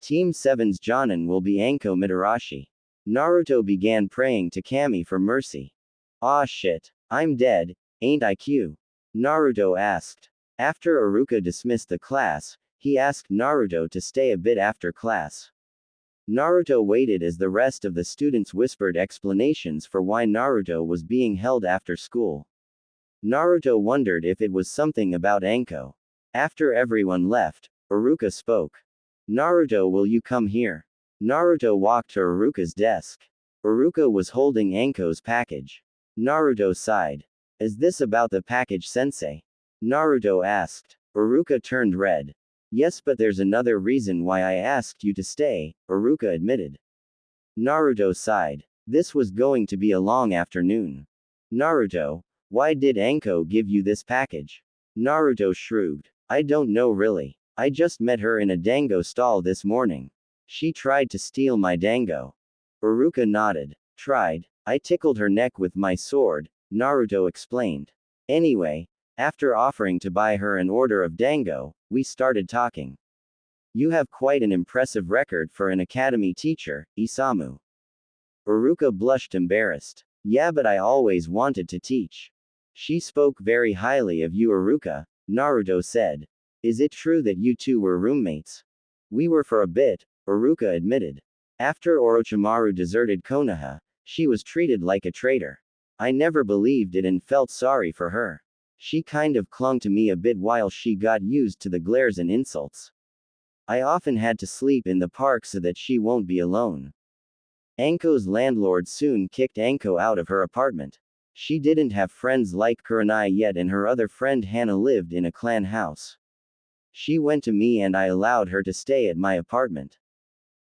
Speaker 1: Team 7's Jonin will be Anko Mitarashi. Naruto began praying to Kami for mercy. Aw shit, I'm dead, ain't I cute? Naruto asked. After Haruka dismissed the class, he asked Naruto to stay a bit after class. Naruto waited as the rest of the students whispered explanations for why Naruto was being held after school. Naruto wondered if it was something about Anko. After everyone left, Haruka spoke. Naruto, will you come here? Naruto walked to Haruka's desk. Haruka was holding Anko's package. Naruto sighed. Is this about the package, sensei? Naruto asked. Haruka turned red. Yes, but there's another reason why I asked you to stay, Haruka admitted. Naruto sighed. This was going to be a long afternoon. Naruto, why did Anko give you this package? Naruto shrugged. I don't know really. I just met her in a dango stall this morning. She tried to steal my dango. Haruka nodded. Tried. I tickled her neck with my sword, Naruto explained. Anyway, After offering to buy her an order of dango, we started talking. You have quite an impressive record for an academy teacher, Isamu. Uruka blushed embarrassed. Yeah, but I always wanted to teach. She spoke very highly of you, Uruka, Naruto said. Is it true that you two were roommates? We were for a bit, Uruka admitted. After Orochimaru deserted Konoha, she was treated like a traitor. I never believed it and felt sorry for her. She kind of clung to me a bit while she got used to the glares and insults. I often had to sleep in the park so that she won't be alone. Anko's landlord soon kicked Anko out of her apartment. She didn't have friends like Kurenai yet, and her other friend Hana lived in a clan house. She went to me and I allowed her to stay at my apartment.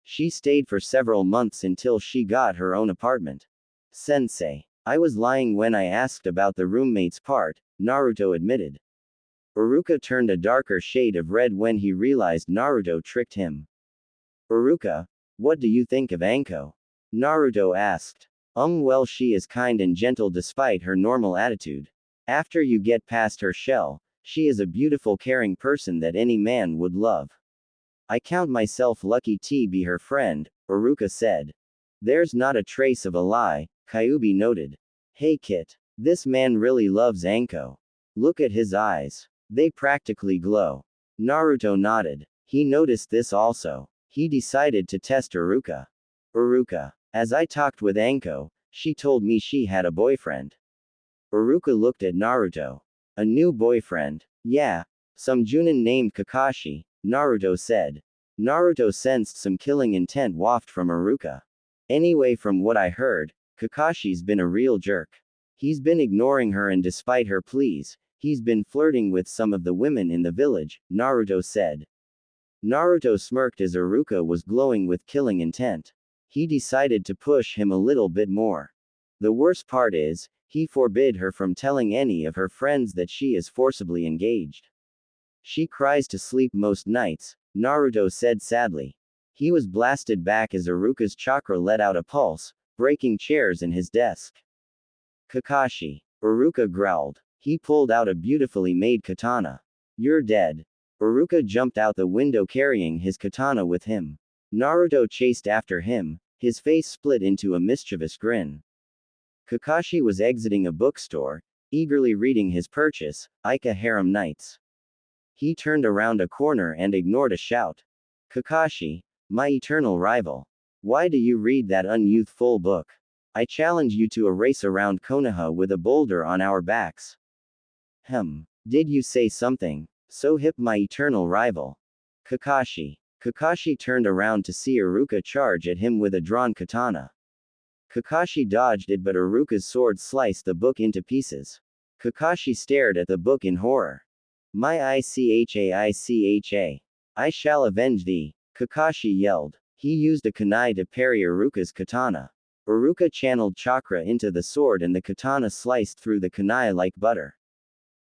Speaker 1: She stayed for several months until she got her own apartment. Sensei. I was lying when I asked about the roommates part, Naruto admitted. Uruka turned a darker shade of red when he realized Naruto tricked him. Uruka, what do you think of Anko? Naruto asked. Well, she is kind and gentle despite her normal attitude. After you get past her shell, she is a beautiful, caring person that any man would love. I count myself lucky to be her friend, Uruka said. There's not a trace of a lie, Kyuubi noted. Hey Kit, this man really loves Anko. Look at his eyes. They practically glow. Naruto nodded. He noticed this also. He decided to test Uruka. Uruka. As I talked with Anko, she told me she had a boyfriend. Uruka looked at Naruto. A new boyfriend? Yeah. Some Junin named Kakashi, Naruto said. Naruto sensed some killing intent waft from Uruka. Anyway, from what I heard, Kakashi's been a real jerk. He's been ignoring her, and despite her pleas, he's been flirting with some of the women in the village, Naruto said. Naruto smirked as Uruka was glowing with killing intent. He decided to push him a little bit more. The worst part is, he forbid her from telling any of her friends that she is forcibly engaged. She cries to sleep most nights, Naruto said sadly. He was blasted back as Uruka's chakra let out a pulse, breaking chairs in his desk. Kakashi. Uruka growled. He pulled out a beautifully made katana. You're dead. Uruka jumped out the window carrying his katana with him. Naruto chased after him, his face split into a mischievous grin. Kakashi was exiting a bookstore, eagerly reading his purchase, Ika Harem Nights. He turned around a corner and ignored a shout. Kakashi, my eternal rival. Why do you read that unyouthful book? I challenge you to a race around Konoha with a boulder on our backs. Did you say something? So hip, my eternal rival. Kakashi. Kakashi turned around to see Uruka charge at him with a drawn katana. Kakashi dodged it, but Uruka's sword sliced the book into pieces. Kakashi stared at the book in horror. My Icha. I shall avenge thee, Kakashi yelled. He used a kunai to parry Uruka's katana. Uruka channeled chakra into the sword and the katana sliced through the kunai like butter.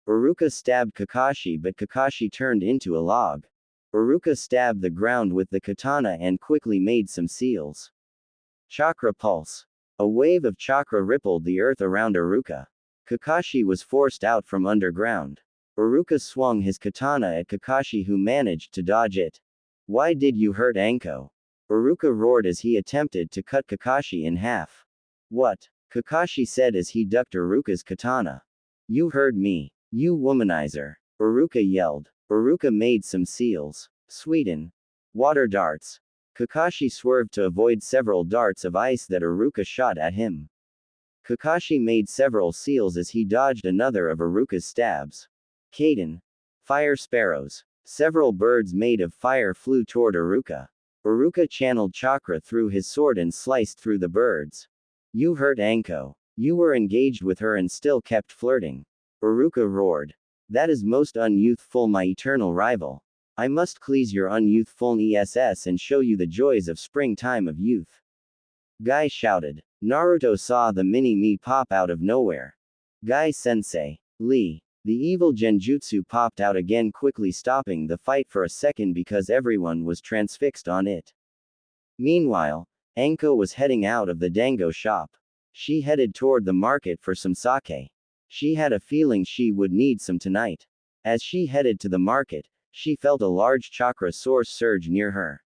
Speaker 1: Uruka stabbed Kakashi, but Kakashi turned into a log. Uruka stabbed the ground with the katana and quickly made some seals. Chakra pulse. A wave of chakra rippled the earth around Uruka. Kakashi was forced out from underground. Uruka swung his katana at Kakashi, who managed to dodge it. Why did you hurt Anko? Uruka roared as he attempted to cut Kakashi in half. What? Kakashi said as he ducked Uruka's katana. You heard me. You womanizer. Uruka yelled. Uruka made some seals. Sweden. Water darts. Kakashi swerved to avoid several darts of ice that Uruka shot at him. Kakashi made several seals as he dodged another of Uruka's stabs. Kaden. Fire sparrows. Several birds made of fire flew toward Uruka. Uruka channeled chakra through his sword and sliced through the birds. You hurt Anko. You were engaged with her and still kept flirting. Uruka roared. That is most unyouthful, my eternal rival. I must please your unyouthfulness and show you the joys of springtime of youth. Guy shouted. Naruto saw the mini-me pop out of nowhere. Guy sensei. Lee. The evil genjutsu popped out again, quickly stopping the fight for a second because everyone was transfixed on it. Meanwhile, Anko was heading out of the dango shop. She headed toward the market for some sake. She had a feeling she would need some tonight. As she headed to the market, she felt a large chakra source surge near her.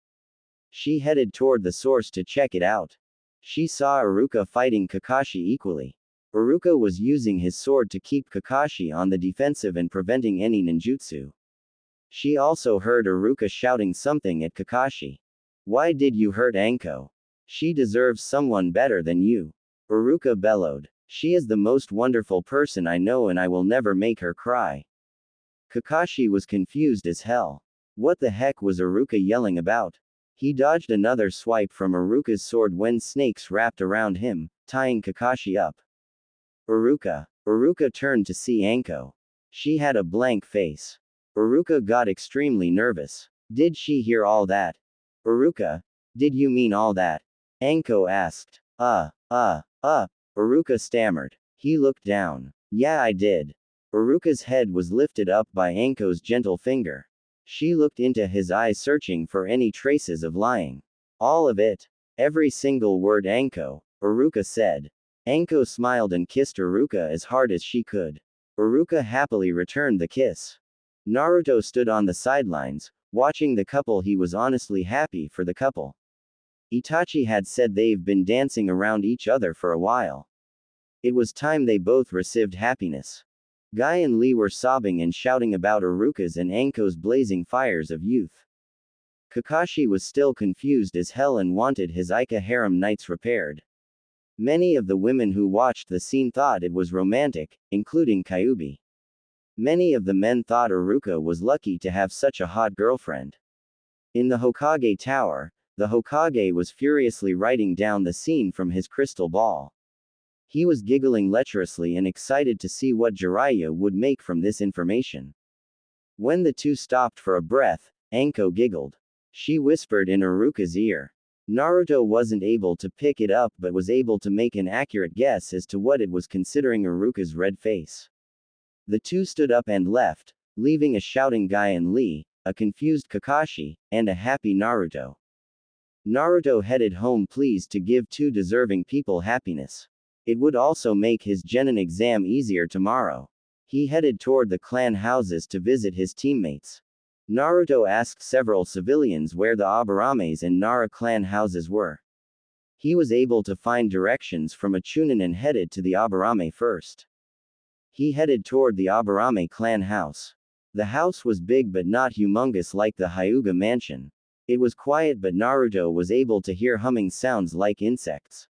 Speaker 1: She headed toward the source to check it out. She saw Iruka fighting Kakashi equally. Iruka was using his sword to keep Kakashi on the defensive and preventing any ninjutsu. She also heard Iruka shouting something at Kakashi. Why did you hurt Anko? She deserves someone better than you. Iruka bellowed. She is the most wonderful person I know and I will never make her cry. Kakashi was confused as hell. What the heck was Iruka yelling about? He dodged another swipe from Iruka's sword when snakes wrapped around him, tying Kakashi up. Iruka turned to see Anko. She had a blank face. Iruka got extremely nervous. Did she hear all that? Iruka, did you mean all that? Anko asked. Iruka stammered. He looked down. Yeah, I did. Iruka's head was lifted up by Anko's gentle finger. She looked into his eyes searching for any traces of lying. All of it. Every single word Anko, Iruka said. Anko smiled and kissed Iruka as hard as she could. Iruka happily returned the kiss. Naruto stood on the sidelines, watching the couple. He was honestly happy for the couple. Itachi had said they've been dancing around each other for a while. It was time they both received happiness. Guy and Lee were sobbing and shouting about Iruka's and Anko's blazing fires of youth. Kakashi was still confused as hell and wanted his Ika harem nights repaired. Many of the women who watched the scene thought it was romantic, including Kyubi. Many of the men thought Iruka was lucky to have such a hot girlfriend. In the Hokage Tower, the Hokage was furiously writing down the scene from his crystal ball. He was giggling lecherously and excited to see what Jiraiya would make from this information. When the two stopped for a breath, Anko giggled. She whispered in Iruka's ear. Naruto wasn't able to pick it up but was able to make an accurate guess as to what it was considering Iruka's red face. The two stood up and left, leaving a shouting Guy and Lee, a confused Kakashi, and a happy Naruto. Naruto headed home pleased to give two deserving people happiness. It would also make his genin exam easier tomorrow. He headed toward the clan houses to visit his teammates. Naruto asked several civilians where the Abarames and Nara clan houses were. He was able to find directions from a Chunin and headed to the Abarame first. He headed toward the Abarame clan house. The house was big but not humongous like the Hyuga mansion. It was quiet but Naruto was able to hear humming sounds like insects.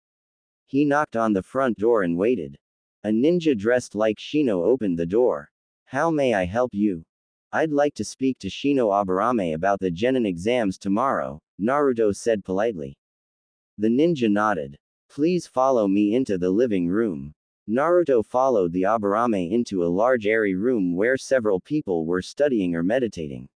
Speaker 1: He knocked on the front door and waited. A ninja dressed like Shino opened the door. How may I help you? I'd like to speak to Shino Abarame about the genin exams tomorrow, Naruto said politely. The ninja nodded. Please follow me into the living room. Naruto followed the Abarame into a large airy room where several people were studying or meditating.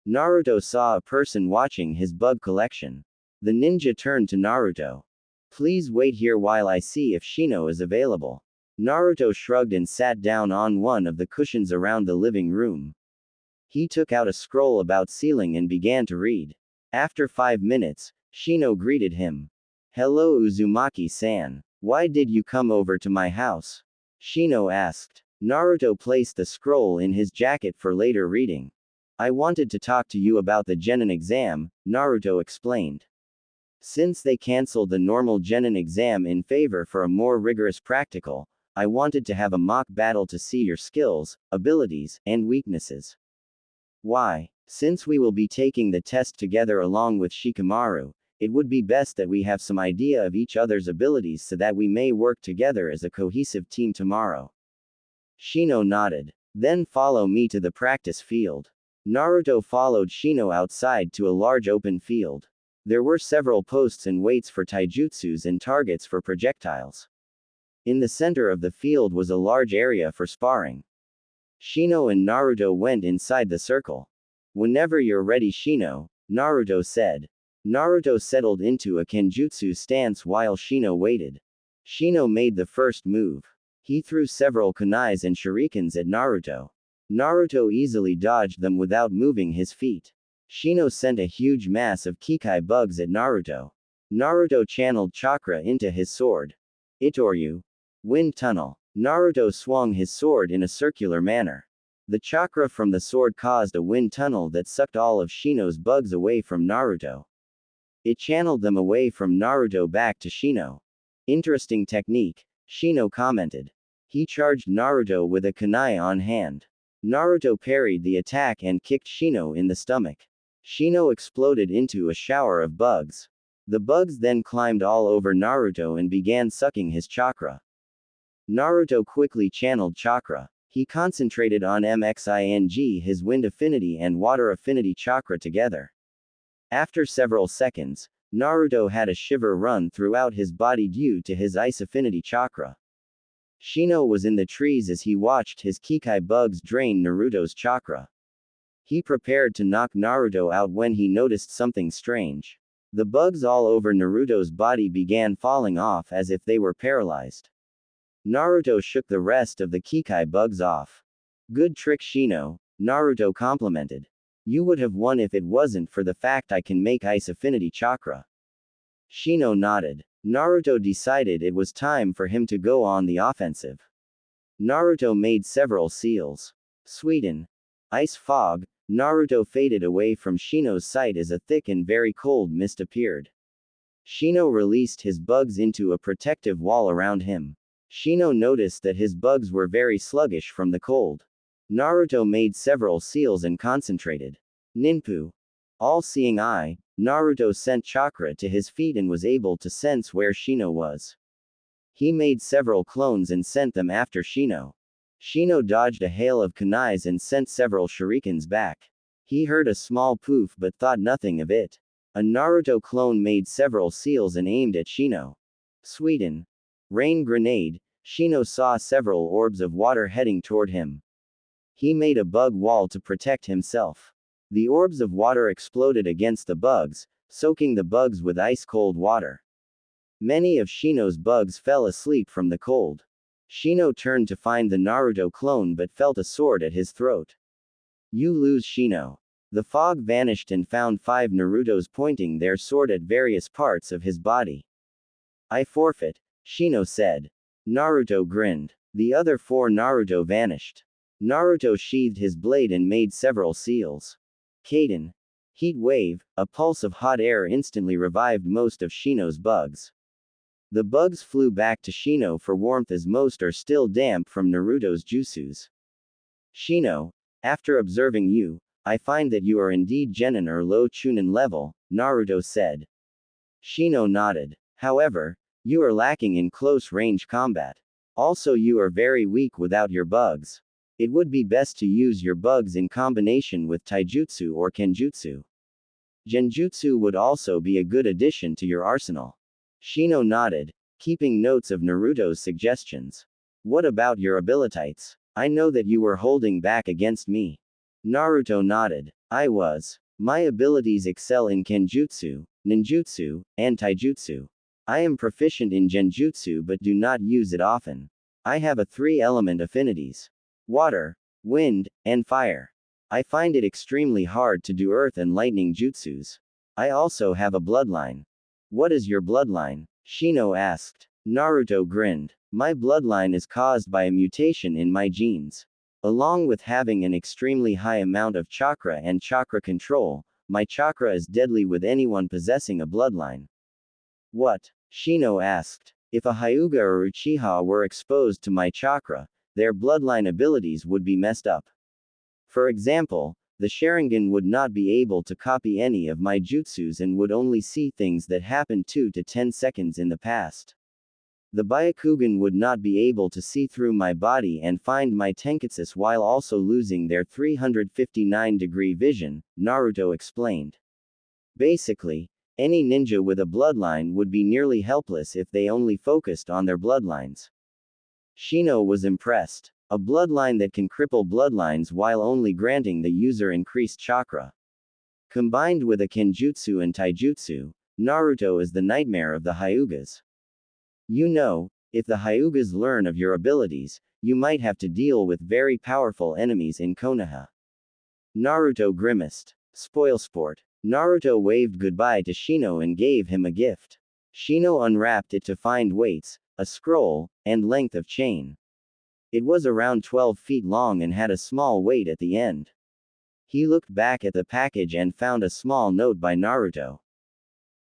Speaker 1: Naruto saw a person watching his bug collection. The ninja turned to Naruto. Please wait here while I see if Shino is available. Naruto shrugged and sat down on one of the cushions around the living room. He took out a scroll about sealing and began to read. After 5 minutes, Shino greeted him. Hello Uzumaki-san. Why did you come over to my house? Shino asked. Naruto placed the scroll in his jacket for later reading. I wanted to talk to you about the genin exam, Naruto explained. Since they cancelled the normal genin exam in favor for a more rigorous practical, I wanted to have a mock battle to see your skills, abilities, and weaknesses. Why? Since we will be taking the test together along with Shikamaru, it would be best that we have some idea of each other's abilities so that we may work together as a cohesive team tomorrow. Shino nodded. Then follow me to the practice field. Naruto followed Shino outside to a large open field. There were several posts and weights for taijutsus and targets for projectiles. In the center of the field was a large area for sparring. Shino and Naruto went inside the circle. Whenever you're ready, Shino, Naruto said. Naruto settled into a kenjutsu stance while Shino waited. Shino made the first move. He threw several kunais and shurikens at Naruto. Naruto easily dodged them without moving his feet. Shino sent a huge mass of Kekkei bugs at Naruto. Naruto channeled chakra into his sword. Itoryu. Wind tunnel. Naruto swung his sword in a circular manner. The chakra from the sword caused a wind tunnel that sucked all of Shino's bugs away from Naruto. It channeled them away from Naruto back to Shino. Interesting technique, Shino commented. He charged Naruto with a kunai on hand. Naruto parried the attack and kicked Shino in the stomach. Shino exploded into a shower of bugs. The bugs then climbed all over Naruto and began sucking his chakra. Naruto quickly channeled chakra. He concentrated on mxing his wind affinity and water affinity chakra together. After several seconds, Naruto had a shiver run throughout his body due to his ice affinity chakra. Shino was in the trees as he watched his Kekkei bugs drain Naruto's chakra. He prepared to knock Naruto out when he noticed something strange. The bugs all over Naruto's body began falling off as if they were paralyzed. Naruto shook the rest of the Kekkei bugs off. Good trick, Shino, Naruto complimented. You would have won if it wasn't for the fact I can make ice affinity chakra. Shino nodded. Naruto decided it was time for him to go on the offensive. Naruto made several seals. Sweden. Ice fog. Naruto faded away from Shino's sight as a thick and very cold mist appeared. Shino released his bugs into a protective wall around him. Shino noticed that his bugs were very sluggish from the cold. Naruto made several seals and concentrated. Ninpu. All-seeing eye, Naruto sent chakra to his feet and was able to sense where Shino was. He made several clones and sent them after Shino. Shino dodged a hail of kunais and sent several shurikens back. He heard a small poof but thought nothing of it. A Naruto clone made several seals and aimed at Shino. Sweden. Rain grenade. Shino saw several orbs of water heading toward him. He made a bug wall to protect himself. The orbs of water exploded against the bugs, soaking the bugs with ice-cold water. Many of Shino's bugs fell asleep from the cold. Shino turned to find the Naruto clone but felt a sword at his throat. You lose, Shino. The fog vanished and found 5 Narutos pointing their sword at various parts of his body. I forfeit, Shino said. Naruto grinned. The other 4 Naruto vanished. Naruto sheathed his blade and made several seals. Kaden. Heat wave, a pulse of hot air instantly revived most of Shino's bugs. The bugs flew back to Shino for warmth as most are still damp from Naruto's jutsus. Shino, after observing you, I find that you are indeed Genin or low Chunin level, Naruto said. Shino nodded. However, you are lacking in close-range combat. Also, you are very weak without your bugs. It would be best to use your bugs in combination with taijutsu or kenjutsu. Genjutsu would also be a good addition to your arsenal. Shino nodded, keeping notes of Naruto's suggestions. What about your abilities? I know that you were holding back against me. Naruto nodded. I was. My abilities excel in kenjutsu, ninjutsu, and taijutsu. I am proficient in genjutsu but do not use it often. I have a 3-element affinities. Water, wind, and fire. I find it extremely hard to do earth and lightning jutsus. I also have a bloodline. What is your bloodline? Shino asked. Naruto grinned. My bloodline is caused by a mutation in my genes. Along with having an extremely high amount of chakra and chakra control, my chakra is deadly with anyone possessing a bloodline. What? Shino asked. If a Hyuga or Uchiha were exposed to my chakra, their bloodline abilities would be messed up. For example, the Sharingan would not be able to copy any of my jutsus and would only see things that happened 2 to 10 seconds in the past. The Byakugan would not be able to see through my body and find my tenketsu while also losing their 359-degree vision, Naruto explained. Basically, any ninja with a bloodline would be nearly helpless if they only focused on their bloodlines. Shino was impressed. A bloodline that can cripple bloodlines while only granting the user increased chakra. Combined with a kenjutsu and taijutsu, Naruto is the nightmare of the Hyugas. You know, if the Hyugas learn of your abilities, you might have to deal with very powerful enemies in Konoha. Naruto grimaced. Spoilsport. Naruto waved goodbye to Shino and gave him a gift. Shino unwrapped it to find weights, a scroll, and length of chain. It was around 12 feet long and had a small weight at the end. He looked back at the package and found a small note by Naruto.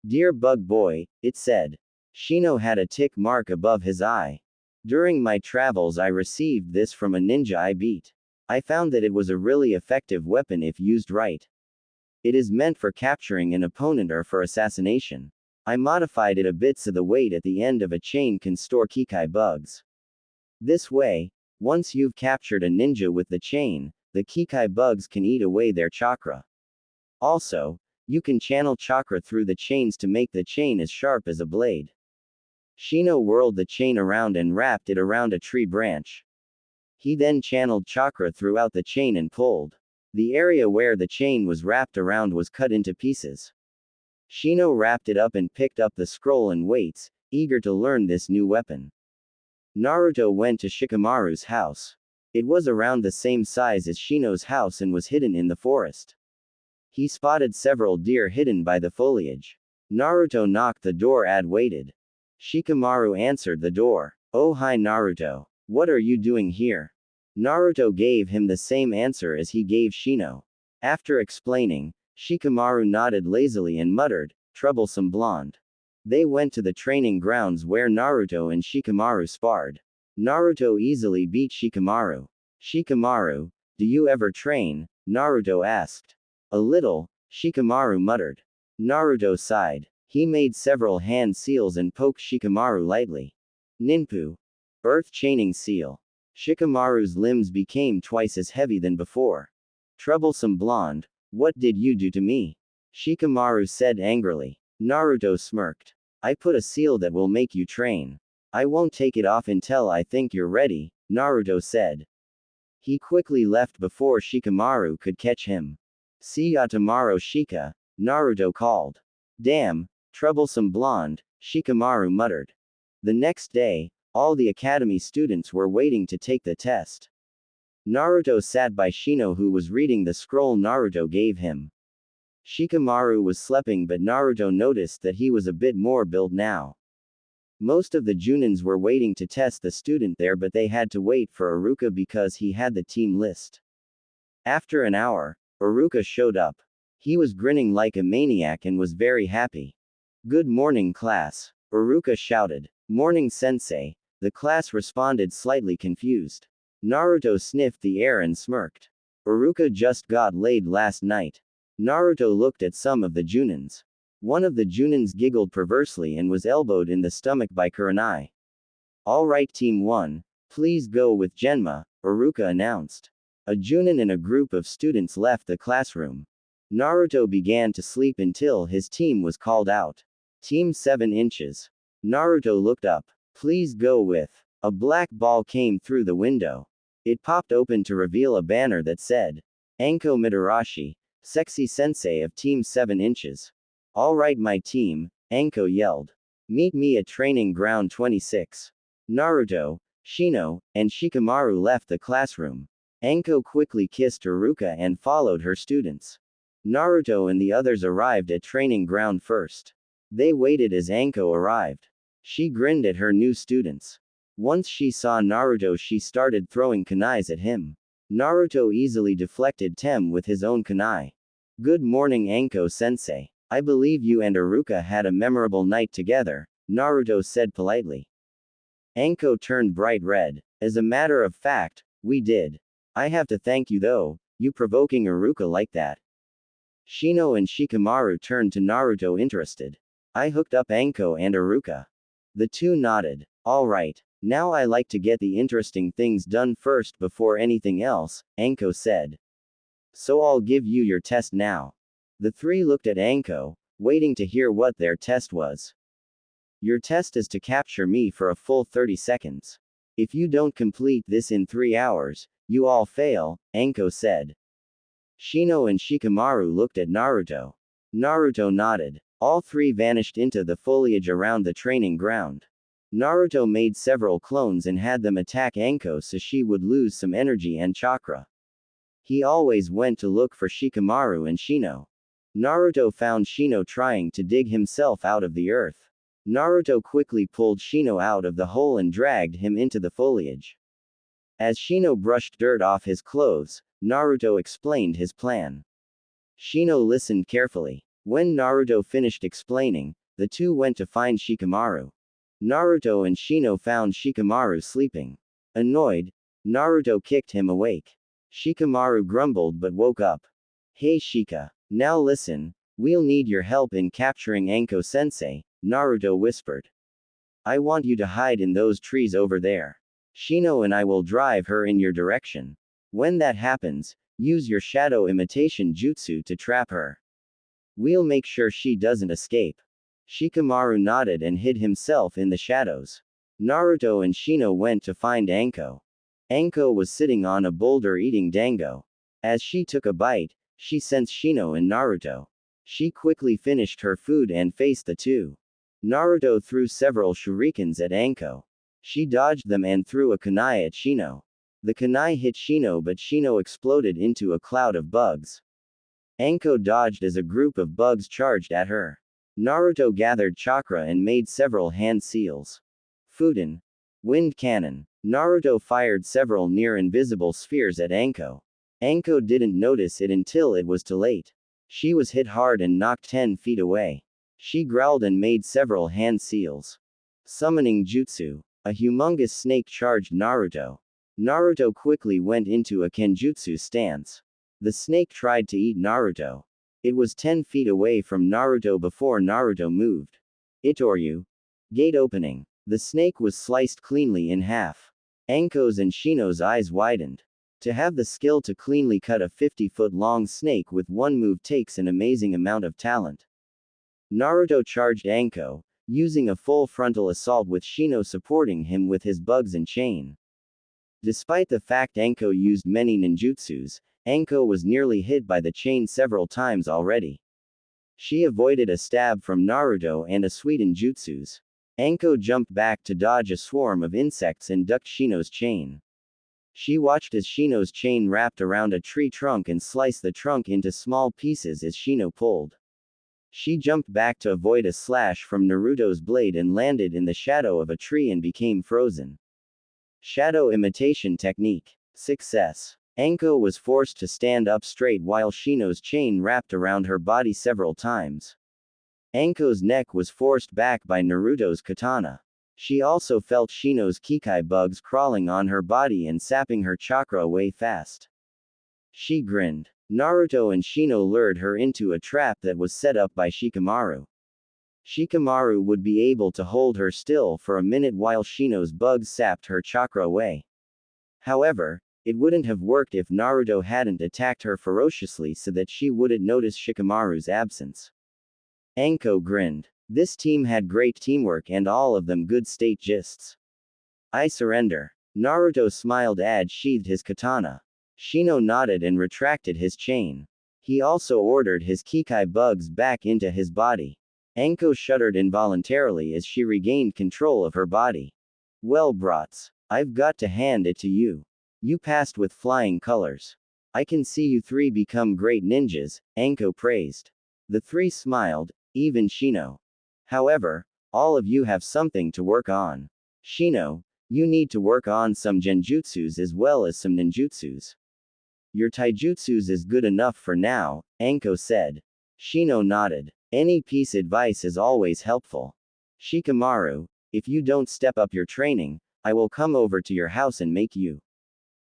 Speaker 1: "Dear Bug Boy," it said. Shino had a tick mark above his eye. "During my travels I received this from a ninja I beat. I found that it was a really effective weapon if used right. It is meant for capturing an opponent or for assassination. I modified it a bit so the weight at the end of a chain can store Kekkei bugs. This way, once you've captured a ninja with the chain, the Kekkei bugs can eat away their chakra. Also, you can channel chakra through the chains to make the chain as sharp as a blade." Shino whirled the chain around and wrapped it around a tree branch. He then channeled chakra throughout the chain and pulled. The area where the chain was wrapped around was cut into pieces. Shino wrapped it up and picked up the scroll and weights, eager to learn this new weapon. Naruto went to Shikamaru's house. It was around the same size as Shino's house and was hidden in the forest. He spotted several deer hidden by the foliage. Naruto knocked the door and waited. Shikamaru answered the door. "Oh hi Naruto. What are you doing here?" Naruto gave him the same answer as he gave Shino. After explaining, Shikamaru nodded lazily and muttered, "Troublesome blonde." They went to the training grounds where Naruto and Shikamaru sparred. Naruto easily beat Shikamaru. "Shikamaru, do you ever train?" Naruto asked. "A little," Shikamaru muttered. Naruto sighed. He made several hand seals and poked Shikamaru lightly. "Ninpu. Earth chaining seal." Shikamaru's limbs became twice as heavy than before. "Troublesome blonde, what did you do to me?" Shikamaru said angrily. Naruto smirked. "I put a seal that will make you train. I won't take it off until I think you're ready," Naruto said. He quickly left before Shikamaru could catch him. "See ya tomorrow Shika," Naruto called. "Damn, troublesome blonde," Shikamaru muttered. The next day, all the academy students were waiting to take the test. Naruto sat by Shino who was reading the scroll Naruto gave him. Shikamaru was sleeping but Naruto noticed that he was a bit more built now. Most of the Junins were waiting to test the student there but they had to wait for Iruka because he had the team list. After an hour, Iruka showed up. He was grinning like a maniac and was very happy. "Good morning class," Iruka shouted. "Morning sensei," the class responded slightly confused. Naruto sniffed the air and smirked. "Iruka just got laid last night." Naruto looked at some of the Junins. One of the Junins giggled perversely and was elbowed in the stomach by Kurenai. "Alright Team 1, please go with Genma," Iruka announced. A Junin and a group of students left the classroom. Naruto began to sleep until his team was called out. Team 7 inches. Naruto looked up. "Please go with." A black ball came through the window. It popped open to reveal a banner that said, "Anko Mitarashi, Sexy Sensei of Team 7 inches. Alright my team," Anko yelled. "Meet me at Training Ground 26. Naruto, Shino, and Shikamaru left the classroom. Anko quickly kissed Iruka and followed her students. Naruto and the others arrived at Training Ground first. They waited as Anko arrived. She grinned at her new students. Once she saw Naruto she started throwing kunais at him. Naruto easily deflected Tem with his own kunai. "Good morning Anko sensei. I believe you and Iruka had a memorable night together," Naruto said politely. Anko turned bright red. "As a matter of fact, we did. I have to thank you though, you provoking Iruka like that." Shino and Shikamaru turned to Naruto interested. "I hooked up Anko and Iruka." The two nodded. "Alright, now I like to get the interesting things done first before anything else," Anko said. "So I'll give you your test now." The three looked at Anko, waiting to hear what their test was. "Your test is to capture me for a full 30 seconds. If you don't complete this in 3 hours, you all fail," Anko said. Shino and Shikamaru looked at Naruto. Naruto nodded. All three vanished into the foliage around the training ground. Naruto made several clones and had them attack Anko so she would lose some energy and chakra. He always went to look for Shikamaru and Shino. Naruto found Shino trying to dig himself out of the earth. Naruto quickly pulled Shino out of the hole and dragged him into the foliage. As Shino brushed dirt off his clothes, Naruto explained his plan. Shino listened carefully. When Naruto finished explaining, the two went to find Shikamaru. Naruto and Shino found Shikamaru sleeping. Annoyed, Naruto kicked him awake. Shikamaru grumbled but woke up. Hey Shika. Now listen, we'll need your help in capturing Anko-sensei, Naruto whispered. I want you to hide in those trees over there. Shino and I will drive her in your direction. When that happens, use your shadow imitation jutsu to trap her. We'll make sure she doesn't escape. Shikamaru nodded and hid himself in the shadows. Naruto and Shino went to find Anko. Anko was sitting on a boulder eating dango. As she took a bite, she sensed Shino and Naruto. She quickly finished her food and faced the two. Naruto threw several shurikens at Anko. She dodged them and threw a kunai at Shino. The kunai hit Shino but Shino exploded into a cloud of bugs. Anko dodged as a group of bugs charged at her. Naruto gathered chakra and made several hand seals. Fuden. Wind cannon. Naruto fired several near-invisible spheres at Anko. Anko didn't notice it until it was too late. She was hit hard and knocked 10 feet away. She growled and made several hand seals. Summoning jutsu. A humongous snake charged Naruto. Naruto quickly went into a kenjutsu stance. The snake tried to eat Naruto. It was 10 feet away from Naruto before Naruto moved. Itoryu. Gate opening. The snake was sliced cleanly in half. Anko's and Shino's eyes widened. To have the skill to cleanly cut a 50-foot-long snake with one move takes an amazing amount of talent. Naruto charged Anko, using a full frontal assault with Shino supporting him with his bugs and chain. Despite the fact Anko used many ninjutsus, Anko was nearly hit by the chain several times already. She avoided a stab from Naruto and a sweetened jutsus. Anko jumped back to dodge a swarm of insects and ducked Shino's chain. She watched as Shino's chain wrapped around a tree trunk and sliced the trunk into small pieces as Shino pulled. She jumped back to avoid a slash from Naruto's blade and landed in the shadow of a tree and became frozen. Shadow imitation technique. Success. Anko was forced to stand up straight while Shino's chain wrapped around her body several times. Anko's neck was forced back by Naruto's katana. She also felt Shino's Kekkei bugs crawling on her body and sapping her chakra away fast. She grinned. Naruto and Shino lured her into a trap that was set up by Shikamaru. Shikamaru would be able to hold her still for a minute while Shino's bugs sapped her chakra away. However, it wouldn't have worked if Naruto hadn't attacked her ferociously so that she wouldn't notice Shikamaru's absence. Anko grinned. This team had great teamwork and all of them good state gists. I surrender. Naruto smiled and sheathed his katana. Shino nodded and retracted his chain. He also ordered his Kekkei bugs back into his body. Anko shuddered involuntarily as she regained control of her body. Well brats. I've got to hand it to you. You passed with flying colors. I can see you three become great ninjas, Anko praised. The three smiled, even Shino. However, all of you have something to work on. Shino, you need to work on some genjutsus as well as some ninjutsus. Your taijutsus is good enough for now, Anko said. Shino nodded. Any piece advice is always helpful. Shikamaru, if you don't step up your training, I will come over to your house and make you.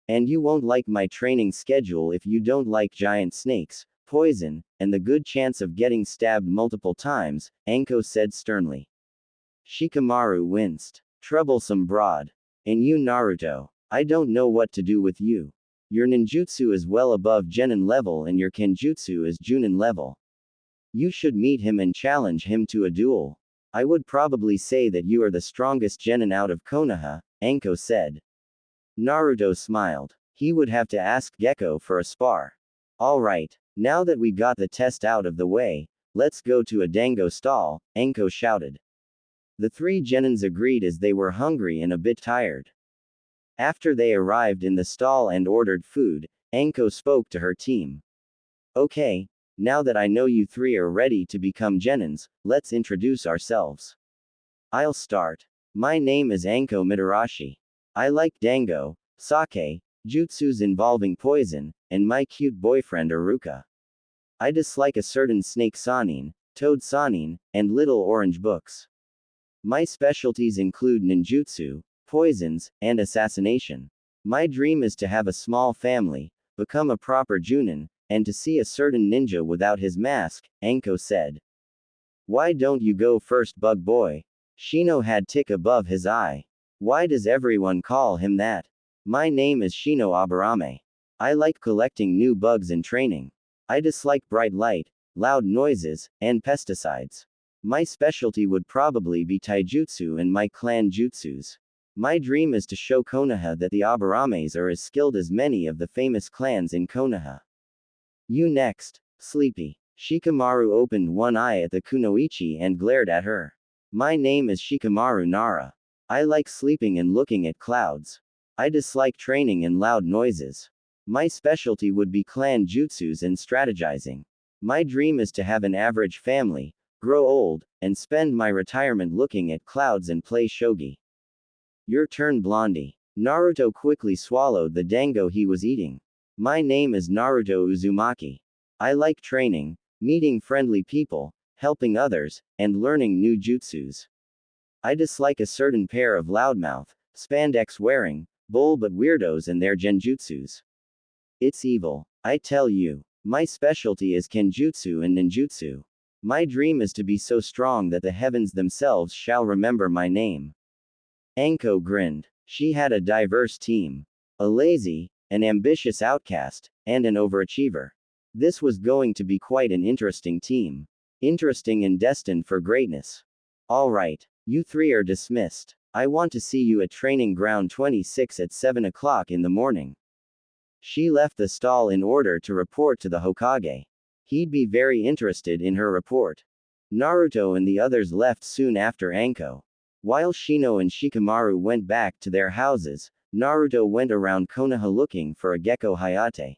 Speaker 1: And you won't like my training schedule if you don't like giant snakes, poison, and the good chance of getting stabbed multiple times, Anko said sternly. Shikamaru winced. Troublesome broad. And you Naruto, I don't know what to do with you. Your ninjutsu is well above genin level and your kenjutsu is junin level. You should meet him and challenge him to a duel. I would probably say that you are the strongest genin out of Konoha, Anko said. Naruto smiled. He would have to ask Gekko for a spar. Alright, now that we got the test out of the way, let's go to a dango stall, Anko shouted. The three genins agreed as they were hungry and a bit tired. After they arrived in the stall and ordered food, Anko spoke to her team. Okay, now that I know you three are ready to become genins, let's introduce ourselves. I'll start. My name is Anko Mitarashi. I like dango, sake, jutsus involving poison, and my cute boyfriend Aruka. I dislike a certain snake sanin, toad sanin, and little orange books. My specialties include ninjutsu, poisons, and assassination. My dream is to have a small family, become a proper junin, and to see a certain ninja without his mask, Anko said. Why don't you go first, bug boy? Shino had tick above his eye. Why does everyone call him that? My name is Shino Aburame. I like collecting new bugs and training. I dislike bright light, loud noises, and pesticides. My specialty would probably be taijutsu and my clan jutsus. My dream is to show Konoha that the Aburames are as skilled as many of the famous clans in Konoha. You next, sleepy. Shikamaru opened one eye at the kunoichi and glared at her. My name is Shikamaru Nara. I like sleeping and looking at clouds. I dislike training and loud noises. My specialty would be clan jutsus and strategizing. My dream is to have an average family, grow old, and spend my retirement looking at clouds and play shogi. Your turn, Blondie. Naruto quickly swallowed the dango he was eating. My name is Naruto Uzumaki. I like training, meeting friendly people, helping others, and learning new jutsus. I dislike a certain pair of loudmouth, spandex wearing, bull but weirdos and their genjutsus. It's evil, I tell you. My specialty is kenjutsu and ninjutsu. My dream is to be so strong that the heavens themselves shall remember my name. Anko grinned. She had a diverse team. A lazy, an ambitious outcast, and an overachiever. This was going to be quite an interesting team. Interesting and destined for greatness. Alright, you three are dismissed. I want to see you at Training Ground 26 at 7 o'clock in the morning. She left the stall in order to report to the Hokage. He'd be very interested in her report. Naruto and the others left soon after Anko. While Shino and Shikamaru went back to their houses, Naruto went around Konoha looking for a Gecko Hayate.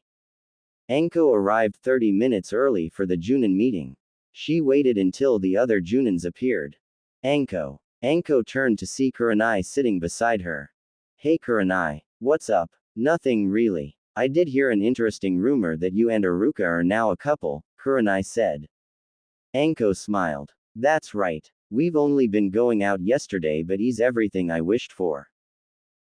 Speaker 1: Anko arrived 30 minutes early for the Junin meeting. She waited until the other Junins appeared. Anko. Anko turned to see Kurenai sitting beside her. Hey Kurenai. What's up? Nothing really. I did hear an interesting rumor that you and Aruka are now a couple, Kurenai said. Anko smiled. That's right. We've only been going out yesterday, but he's everything I wished for.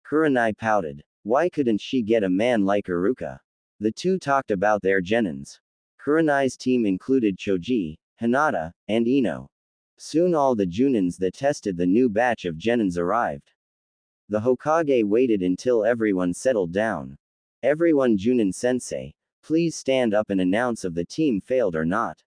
Speaker 1: Kurenai pouted. Why couldn't she get a man like Aruka? The two talked about their genins. Kurenai's team included Choji, Hinata, and Ino. Soon all the Junins that tested the new batch of genins arrived. The Hokage waited until everyone settled down. Everyone, Junin sensei, please stand up and announce if the team failed or not.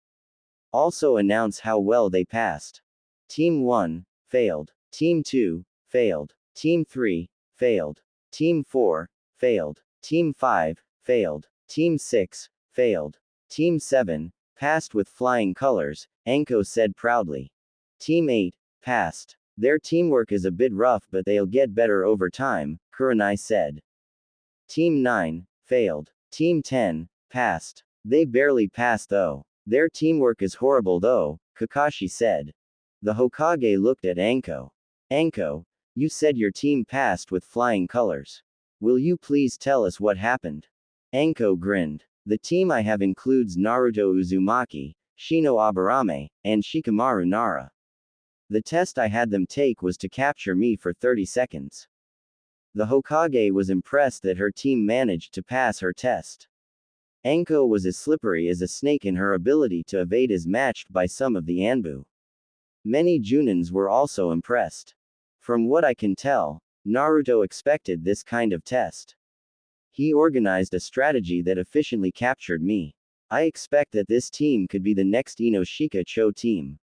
Speaker 1: Also announce how well they passed. Team 1, failed. Team 2, failed. Team 3, failed. Team 4, failed. Team 5, failed. Team 6, failed. Team 7, passed with flying colors, Anko said proudly. Team 8, passed. Their teamwork is a bit rough, but they'll get better over time, Kurenai said. Team 9, failed. Team 10, passed. They barely passed though. Their teamwork is horrible though, Kakashi said. The Hokage looked at Anko. Anko, you said your team passed with flying colors. Will you please tell us what happened? Anko grinned. The team I have includes Naruto Uzumaki, Shino Aburame, and Shikamaru Nara. The test I had them take was to capture me for 30 seconds. The Hokage was impressed that her team managed to pass her test. Anko was as slippery as a snake, and her ability to evade is matched by some of the Anbu. Many Junins were also impressed. From what I can tell, Naruto expected this kind of test. He organized a strategy that efficiently captured me. I expect that this team could be the next Inoshika Cho team.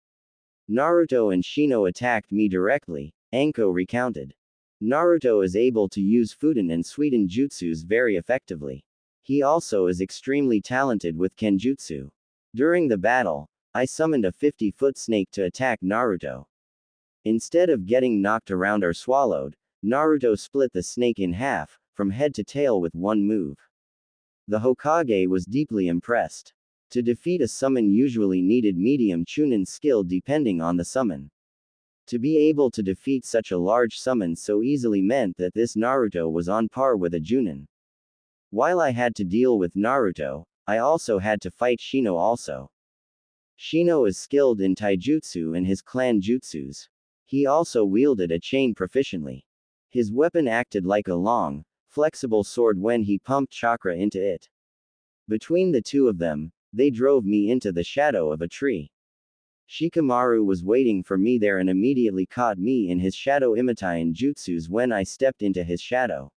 Speaker 1: Naruto and Shino attacked me directly, Anko recounted. Naruto is able to use Fuden and Suiten jutsus very effectively. He also is extremely talented with Kenjutsu. During the battle, I summoned a 50-foot snake to attack Naruto. Instead of getting knocked around or swallowed, Naruto split the snake in half, from head to tail with one move. The Hokage was deeply impressed. To defeat a summon usually needed medium Chunin skill depending on the summon. To be able to defeat such a large summon so easily meant that this Naruto was on par with a Junin. While I had to deal with Naruto, I also had to fight Shino also. Shino is skilled in taijutsu and his clan jutsus. He also wielded a chain proficiently. His weapon acted like a long, flexible sword when he pumped chakra into it. Between the two of them, they drove me into the shadow of a tree. Shikamaru was waiting for me there and immediately caught me in his shadow imitating jutsus when I stepped into his shadow.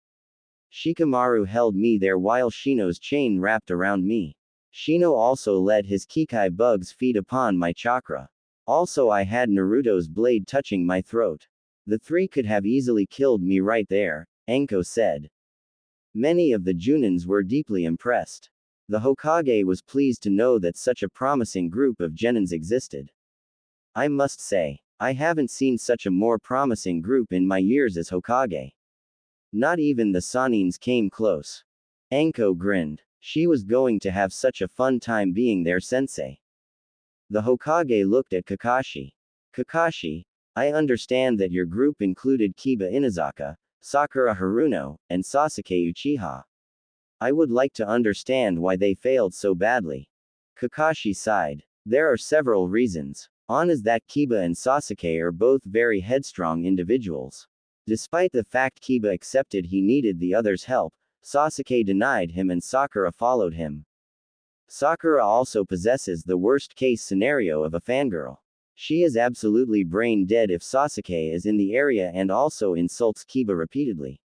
Speaker 1: Shikamaru held me there while Shino's chain wrapped around me. Shino also let his Kekkei bugs feed upon my chakra. Also I had Naruto's blade touching my throat. The three could have easily killed me right there, Anko said. Many of the Junins were deeply impressed. The Hokage was pleased to know that such a promising group of genins existed. I must say, I haven't seen such a more promising group in my years as Hokage. Not even the Sanins came close. Anko grinned. She was going to have such a fun time being their sensei. The Hokage looked at Kakashi. Kakashi, I understand that your group included Kiba Inazaka, Sakura Haruno, and Sasuke Uchiha. I would like to understand why they failed so badly. Kakashi sighed. There are several reasons. One is that Kiba and Sasuke are both very headstrong individuals. Despite the fact Kiba accepted he needed the other's help, Sasuke denied him and Sakura followed him. Sakura also possesses the worst-case scenario of a fangirl. She is absolutely brain dead if Sasuke is in the area and also insults Kiba repeatedly.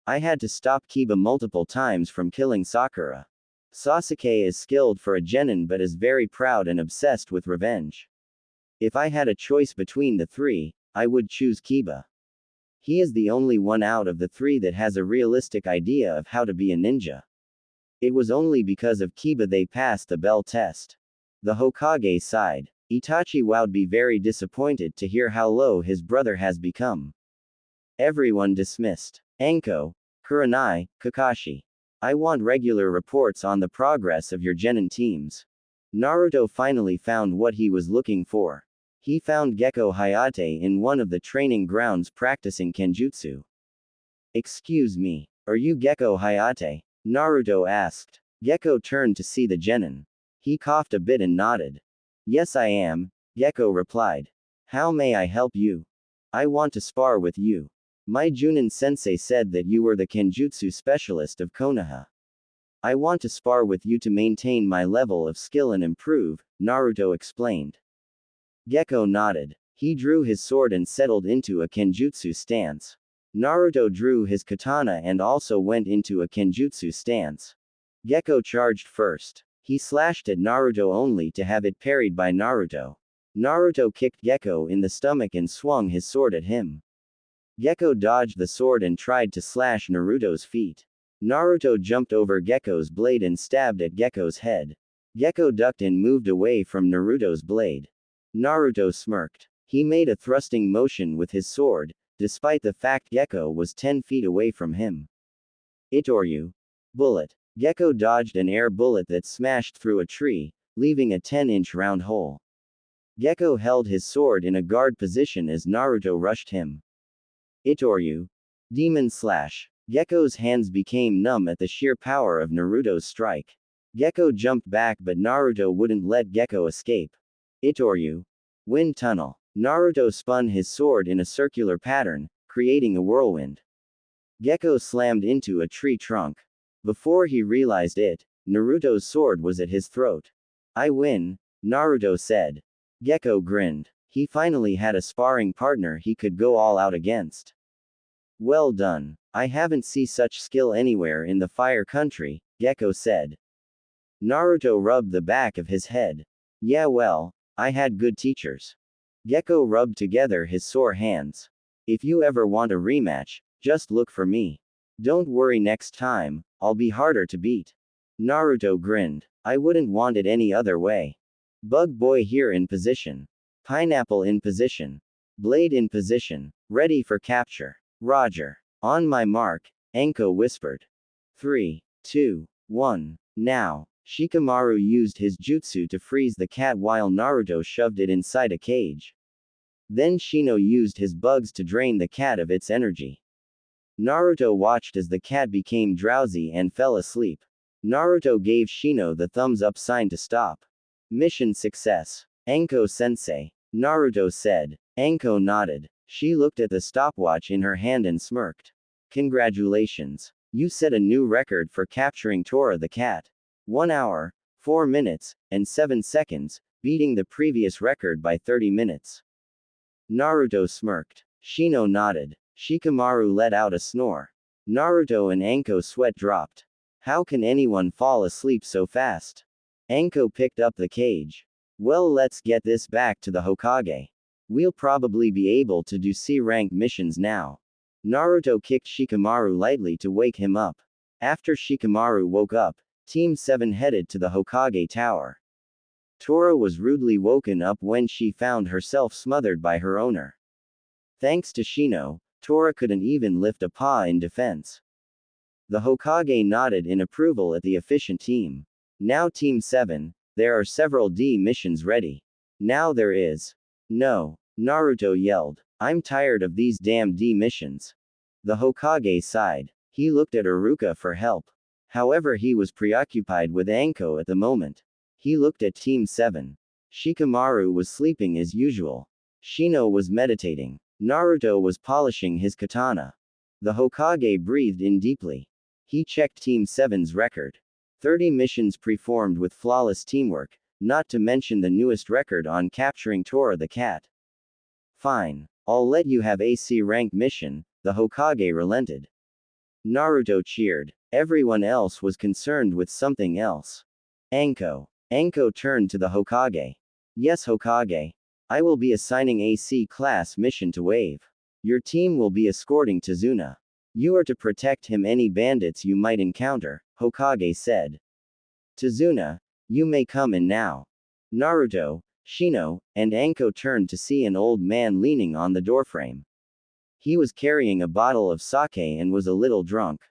Speaker 1: I had to stop Kiba multiple times from killing Sakura. Sasuke is skilled for a genin but is very proud and obsessed with revenge. If I had a choice between the three, I would choose Kiba. He is the only one out of the three that has a realistic idea of how to be a ninja. It was only because of Kiba they passed the bell test. The Hokage sighed. Itachi would be very disappointed to hear how low his brother has become. Everyone dismissed. Anko, Kurenai, Kakashi. I want regular reports on the progress of your genin teams. Naruto finally found what he was looking for. He found Gekko Hayate in one of the training grounds practicing kenjutsu. Excuse me, are you Gekko Hayate? Naruto asked. Gekko turned to see the genin. He coughed a bit and nodded. Yes I am, Gekko replied. How may I help you? I want to spar with you. My Junin sensei said that you were the kenjutsu specialist of Konoha. I want to spar with you to maintain my level of skill and improve, Naruto explained. Gekko nodded. He drew his sword and settled into a kenjutsu stance. Naruto drew his katana and also went into a kenjutsu stance. Gekko charged first. He slashed at Naruto only to have it parried by Naruto. Naruto kicked Gekko in the stomach and swung his sword at him. Gekko dodged the sword and tried to slash Naruto's feet. Naruto jumped over Gekko's blade and stabbed at Gekko's head. Gekko ducked and moved away from Naruto's blade. Naruto smirked. He made a thrusting motion with his sword, despite the fact Gekko was 10 feet away from him. Itoryu. Bullet. Gekko dodged an air bullet that smashed through a tree, leaving a 10-inch round hole. Gekko held his sword in a guard position as Naruto rushed him. Itoryu. Demon Slash. Gekko's hands became numb at the sheer power of Naruto's strike. Gekko jumped back but Naruto wouldn't let Gekko escape. Itoryu. Wind Tunnel. Naruto spun his sword in a circular pattern, creating a whirlwind. Gekko slammed into a tree trunk. Before he realized it, Naruto's sword was at his throat. I win, Naruto said. Gekko grinned. He finally had a sparring partner he could go all out against. Well done. I haven't seen such skill anywhere in the Fire Country, Gekko said. Naruto rubbed the back of his head. Yeah well, I had good teachers. Gekko rubbed together his sore hands. If you ever want a rematch, just look for me. Don't worry next time, I'll be harder to beat. Naruto grinned. I wouldn't want it any other way. Bug Boy here in position. Pineapple in position. Blade in position. Ready for capture. Roger. On my mark, Anko whispered. 3, 2, 1, now. Shikamaru used his jutsu to freeze the cat while Naruto shoved it inside a cage. Then Shino used his bugs to drain the cat of its energy. Naruto watched as the cat became drowsy and fell asleep. Naruto gave Shino the thumbs up sign to stop. Mission success. Anko-sensei. Naruto said. Anko nodded. She looked at the stopwatch in her hand and smirked. Congratulations. You set a new record for capturing Tora the cat. 1 hour, 4 minutes, and 7 seconds, beating the previous record by 30 minutes. Naruto smirked. Shino nodded. Shikamaru let out a snore. Naruto and Anko's sweat dropped. How can anyone fall asleep so fast? Anko picked up the cage. Well, let's get this back to the Hokage. We'll probably be able to do C-rank missions now. Naruto kicked Shikamaru lightly to wake him up. After Shikamaru woke up, Team 7 headed to the Hokage Tower. Tora was rudely woken up when she found herself smothered by her owner. Thanks to Shino, Tora couldn't even lift a paw in defense. The Hokage nodded in approval at the efficient team. Now Team 7, there are several D missions ready. Now there is. No, Naruto yelled. I'm tired of these damn D missions. The Hokage sighed. He looked at Iruka for help. However, he was preoccupied with Anko at the moment. He looked at Team 7. Shikamaru was sleeping as usual. Shino was meditating. Naruto was polishing his katana. The Hokage breathed in deeply. He checked Team 7's record. 30 missions performed with flawless teamwork, not to mention the newest record on capturing Tora the cat. Fine. I'll let you have a C-rank mission, the Hokage relented. Naruto cheered. Everyone else was concerned with something else. Anko. Anko turned to the Hokage. Yes, Hokage. I will be assigning a C-class mission to Wave. Your team will be escorting Tazuna. You are to protect him any bandits you might encounter, Hokage said. Tazuna, you may come in now. Naruto, Shino, and Anko turned to see an old man leaning on the doorframe. He was carrying a bottle of sake and was a little drunk.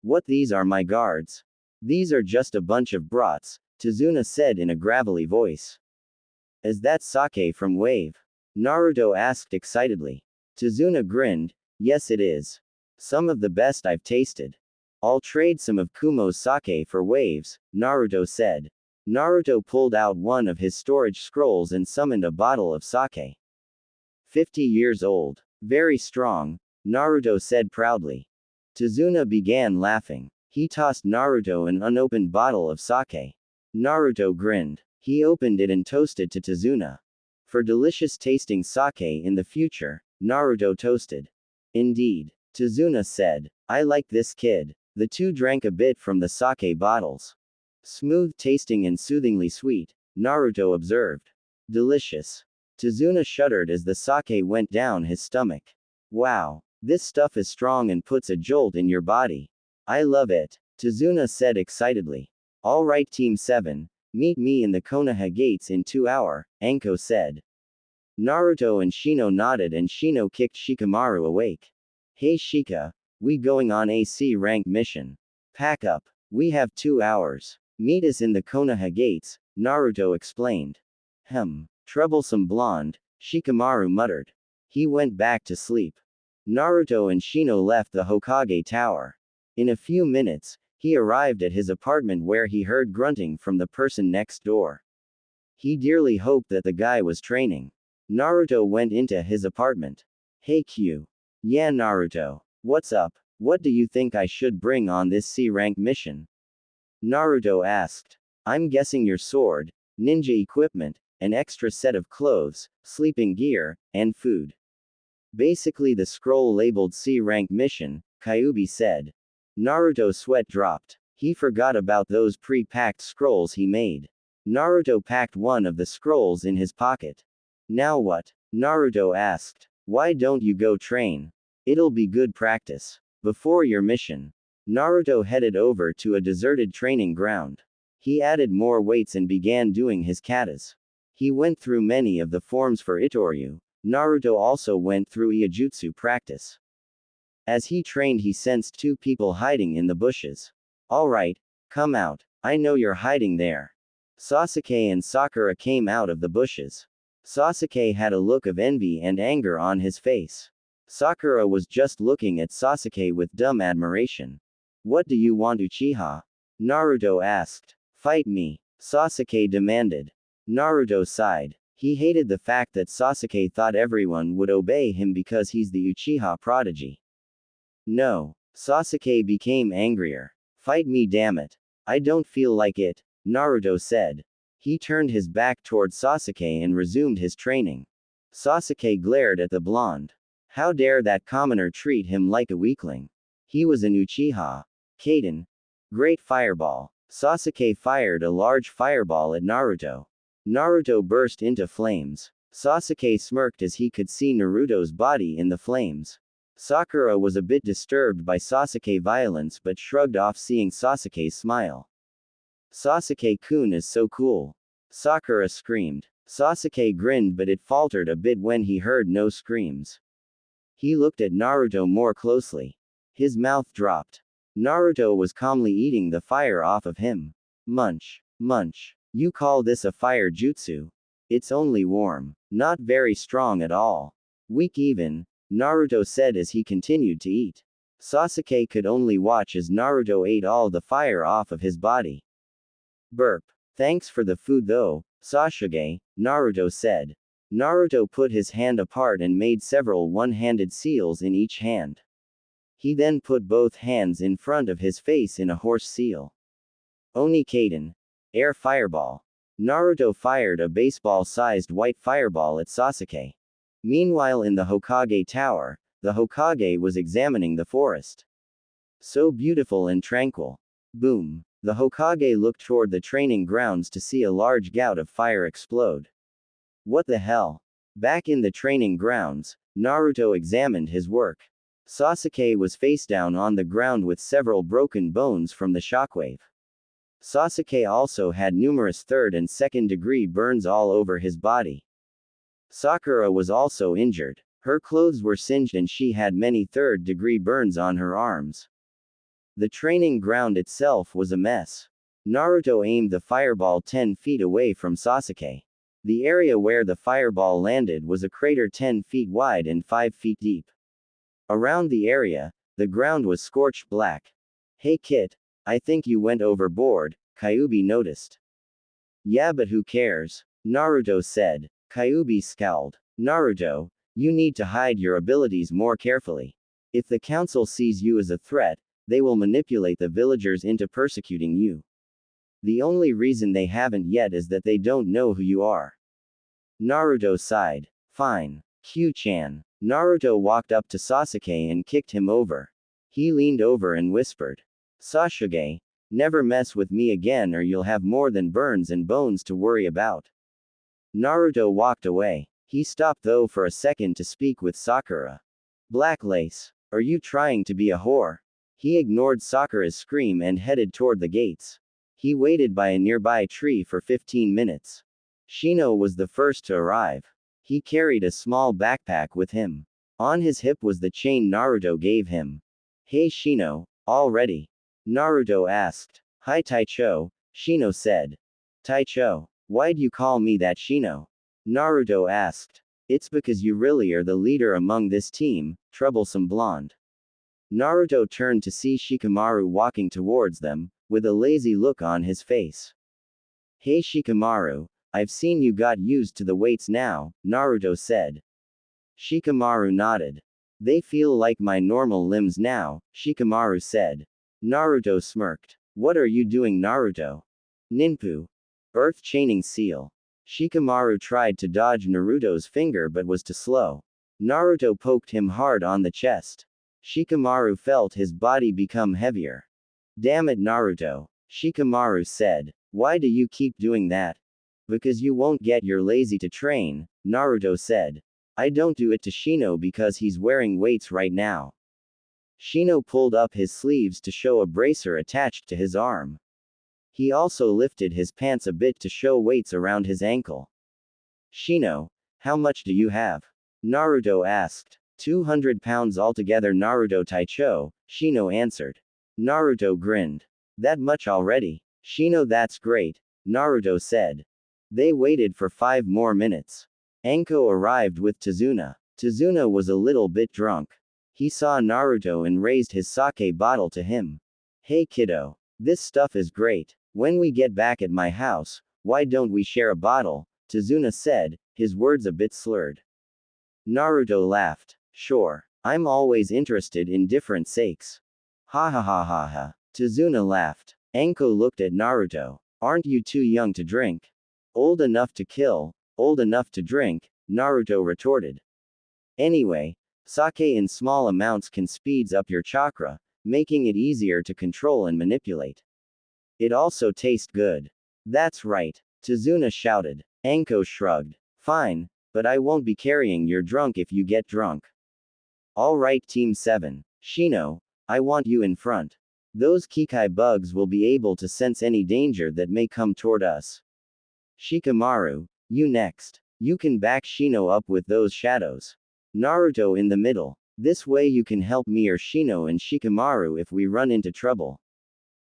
Speaker 1: What, these are my guards? These are just a bunch of brats, Tazuna said in a gravelly voice. Is that sake from Wave? Naruto asked excitedly. Tazuna grinned. Yes, it is. Some of the best I've tasted. I'll trade some of Kumo's sake for Wave's, Naruto said. Naruto pulled out one of his storage scrolls and summoned a bottle of sake. 50 years old. Very strong, Naruto said proudly. Tazuna began laughing. He tossed Naruto an unopened bottle of sake. Naruto grinned. He opened it and toasted to Tazuna. For delicious tasting sake in the future, Naruto toasted. Indeed, Tazuna said. I like this kid. The two drank a bit from the sake bottles. Smooth tasting and soothingly sweet, Naruto observed. Delicious. Tazuna shuddered as the sake went down his stomach. Wow, this stuff is strong and puts a jolt in your body. I love it, Tazuna said excitedly. All right, Team 7, meet me in the Konoha gates in 2 hours, Anko said. Naruto and Shino nodded and Shino kicked Shikamaru awake. Hey Shika, we going on a C-rank mission. Pack up. We have 2 hours. Meet us in the Konoha gates, Naruto explained. Troublesome blonde, Shikamaru muttered. He went back to sleep. Naruto and Shino left the Hokage Tower. In a few minutes, he arrived at his apartment where he heard grunting from the person next door. He dearly hoped that the guy was training. Naruto went into his apartment. Hey Q. Yeah, Naruto. What's up? What do you think I should bring on this C-rank mission? Naruto asked. I'm guessing your sword, ninja equipment, an extra set of clothes, sleeping gear, and food. Basically the scroll labeled C-rank mission, Kyuubi said. Naruto's sweat dropped. He forgot about those pre-packed scrolls he made. Naruto packed one of the scrolls in his pocket. Now what? Naruto asked. Why don't you go train? It'll be good practice. Before your mission. Naruto headed over to a deserted training ground. He added more weights and began doing his katas. He went through many of the forms for Itoryu. Naruto also went through Iijutsu practice. As he trained, he sensed 2 people hiding in the bushes. Alright, come out. I know you're hiding there. Sasuke and Sakura came out of the bushes. Sasuke had a look of envy and anger on his face. Sakura was just looking at Sasuke with dumb admiration. What do you want, Uchiha? Naruto asked. Fight me, Sasuke demanded. Naruto sighed. He hated the fact that Sasuke thought everyone would obey him because he's the Uchiha prodigy. No. Sasuke became angrier. Fight me, damn it. I don't feel like it, Naruto said. He turned his back toward Sasuke and resumed his training. Sasuke glared at the blonde. How dare that commoner treat him like a weakling? He was an Uchiha. Kaden. Great fireball. Sasuke fired a large fireball at Naruto. Naruto burst into flames. Sasuke smirked as he could see Naruto's body in the flames. Sakura was a bit disturbed by Sasuke's violence but shrugged off seeing Sasuke's smile. Sasuke-kun is so cool. Sakura screamed. Sasuke grinned but it faltered a bit when he heard no screams. He looked at Naruto more closely. His mouth dropped. Naruto was calmly eating the fire off of him. Munch. Munch. You call this a fire jutsu? It's only warm. Not very strong at all. Weak even, Naruto said as he continued to eat. Sasuke could only watch as Naruto ate all the fire off of his body. Burp. Thanks for the food though, Sasuke, Naruto said. Naruto put his hand apart and made several one-handed seals in each hand. He then put both hands in front of his face in a horse seal. Oni Kaden. Air fireball. Naruto fired a baseball-sized white fireball at Sasuke. Meanwhile in the Hokage Tower, the Hokage was examining the forest. So beautiful and tranquil. Boom. The Hokage looked toward the training grounds to see a large gout of fire explode. What the hell? Back in the training grounds, Naruto examined his work. Sasuke was face down on the ground with several broken bones from the shockwave. Sasuke also had numerous third and second degree burns all over his body. Sakura was also injured. Her clothes were singed and she had many third degree burns on her arms. The training ground itself was a mess. Naruto aimed the fireball 10 feet away from Sasuke. The area where the fireball landed was a crater 10 feet wide and 5 feet deep. Around the area, the ground was scorched black. Hey kid, I think you went overboard, Kyuubi noticed. Yeah, but who cares? Naruto said. Kyuubi scowled. Naruto, you need to hide your abilities more carefully. If the council sees you as a threat, they will manipulate the villagers into persecuting you. The only reason they haven't yet is that they don't know who you are. Naruto sighed. Fine. Q-chan. Naruto walked up to Sasuke and kicked him over. He leaned over and whispered. Sasuke, never mess with me again or you'll have more than burns and bones to worry about. Naruto walked away. He stopped though for a second to speak with Sakura. Black Lace, are you trying to be a whore? He ignored Sakura's scream and headed toward the gates. He waited by a nearby tree for 15 minutes. Shino was the first to arrive. He carried a small backpack with him. On his hip was the chain Naruto gave him. Hey Shino, all ready? Naruto asked. Hi Taicho, Shino said. Taicho, why'd you call me that Shino? Naruto asked. It's because you really are the leader among this team, troublesome blonde. Naruto turned to see Shikamaru walking towards them, with a lazy look on his face. Hey Shikamaru, I've seen you got used to the weights now, Naruto said. Shikamaru nodded. They feel like my normal limbs now, Shikamaru said. Naruto smirked. What are you doing, Naruto? Ninpu. Earth chaining seal. Shikamaru tried to dodge Naruto's finger but was too slow. Naruto poked him hard on the chest. Shikamaru felt his body become heavier. Damn it, Naruto, Shikamaru said. Why do you keep doing that? Because you won't get you're lazy to train, Naruto said. I don't do it to Shino because he's wearing weights right now. Shino pulled up his sleeves to show a bracer attached to his arm. He also lifted his pants a bit to show weights around his ankle. Shino, how much do you have? Naruto asked. 200 pounds altogether, Naruto Taicho, Shino answered. Naruto grinned. That much already? Shino, that's great, Naruto said. They waited for 5 more minutes. Anko arrived with Tazuna. Tazuna was a little bit drunk. He saw Naruto and raised his sake bottle to him. Hey kiddo. This stuff is great. When we get back at my house, why don't we share a bottle? Tazuna said, his words a bit slurred. Naruto laughed. Sure. I'm always interested in different sakes. Ha ha ha ha ha. Tazuna laughed. Anko looked at Naruto. Aren't you too young to drink? Old enough to kill, old enough to drink, Naruto retorted. Anyway, sake in small amounts can speeds up your chakra, making it easier to control and manipulate. It also tastes good. That's right, Tazuna shouted. Anko shrugged. Fine, but I won't be carrying your drunk if you get drunk. Alright Team 7. Shino, I want you in front. Those Kekkei bugs will be able to sense any danger that may come toward us. Shikamaru, you next. You can back Shino up with those shadows. Naruto in the middle. This way you can help me or Shino and Shikamaru if we run into trouble.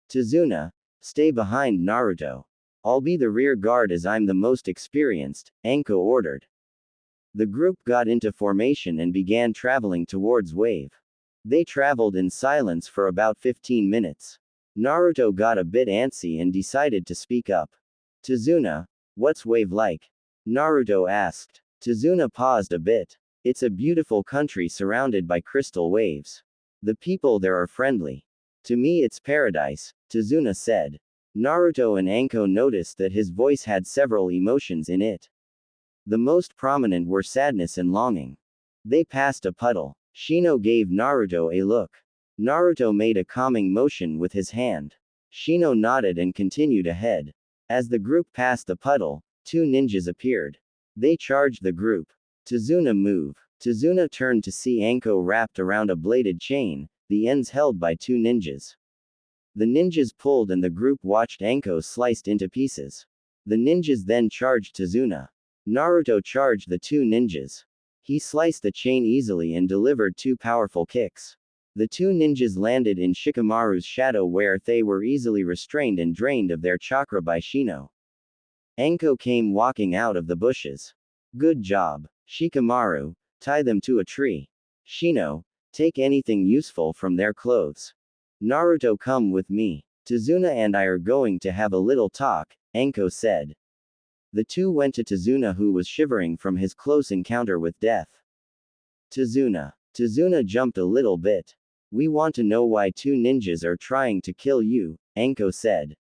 Speaker 1: Tazuna, stay behind Naruto. I'll be the rear guard as I'm the most experienced, Anko ordered. The group got into formation and began traveling towards Wave. They traveled in silence for about 15 minutes. Naruto got a bit antsy and decided to speak up. Tazuna, what's Wave like? Naruto asked. Tazuna paused a bit. It's a beautiful country surrounded by crystal waves. The people there are friendly. To me it's paradise, Tazuna said. Naruto and Anko noticed that his voice had several emotions in it. The most prominent were sadness and longing. They passed a puddle. Shino gave Naruto a look. Naruto made a calming motion with his hand. Shino nodded and continued ahead. As the group passed the puddle, two ninjas appeared. They charged the group. Tazuna move. Tazuna turned to see Anko wrapped around a bladed chain, the ends held by two ninjas. The ninjas pulled and the group watched Anko sliced into pieces. The ninjas then charged Tazuna. Naruto charged the two ninjas. He sliced the chain easily and delivered two powerful kicks. The two ninjas landed in Shikamaru's shadow where they were easily restrained and drained of their chakra by Shino. Anko came walking out of the bushes. Good job. Shikamaru, tie them to a tree. Shino, take anything useful from their clothes. Naruto, come with me. Tazuna and I are going to have a little talk, Anko said. The two went to Tazuna, who was shivering from his close encounter with death. Tazuna. Tazuna jumped a little bit. We want to know why two ninjas are trying to kill you, Anko said.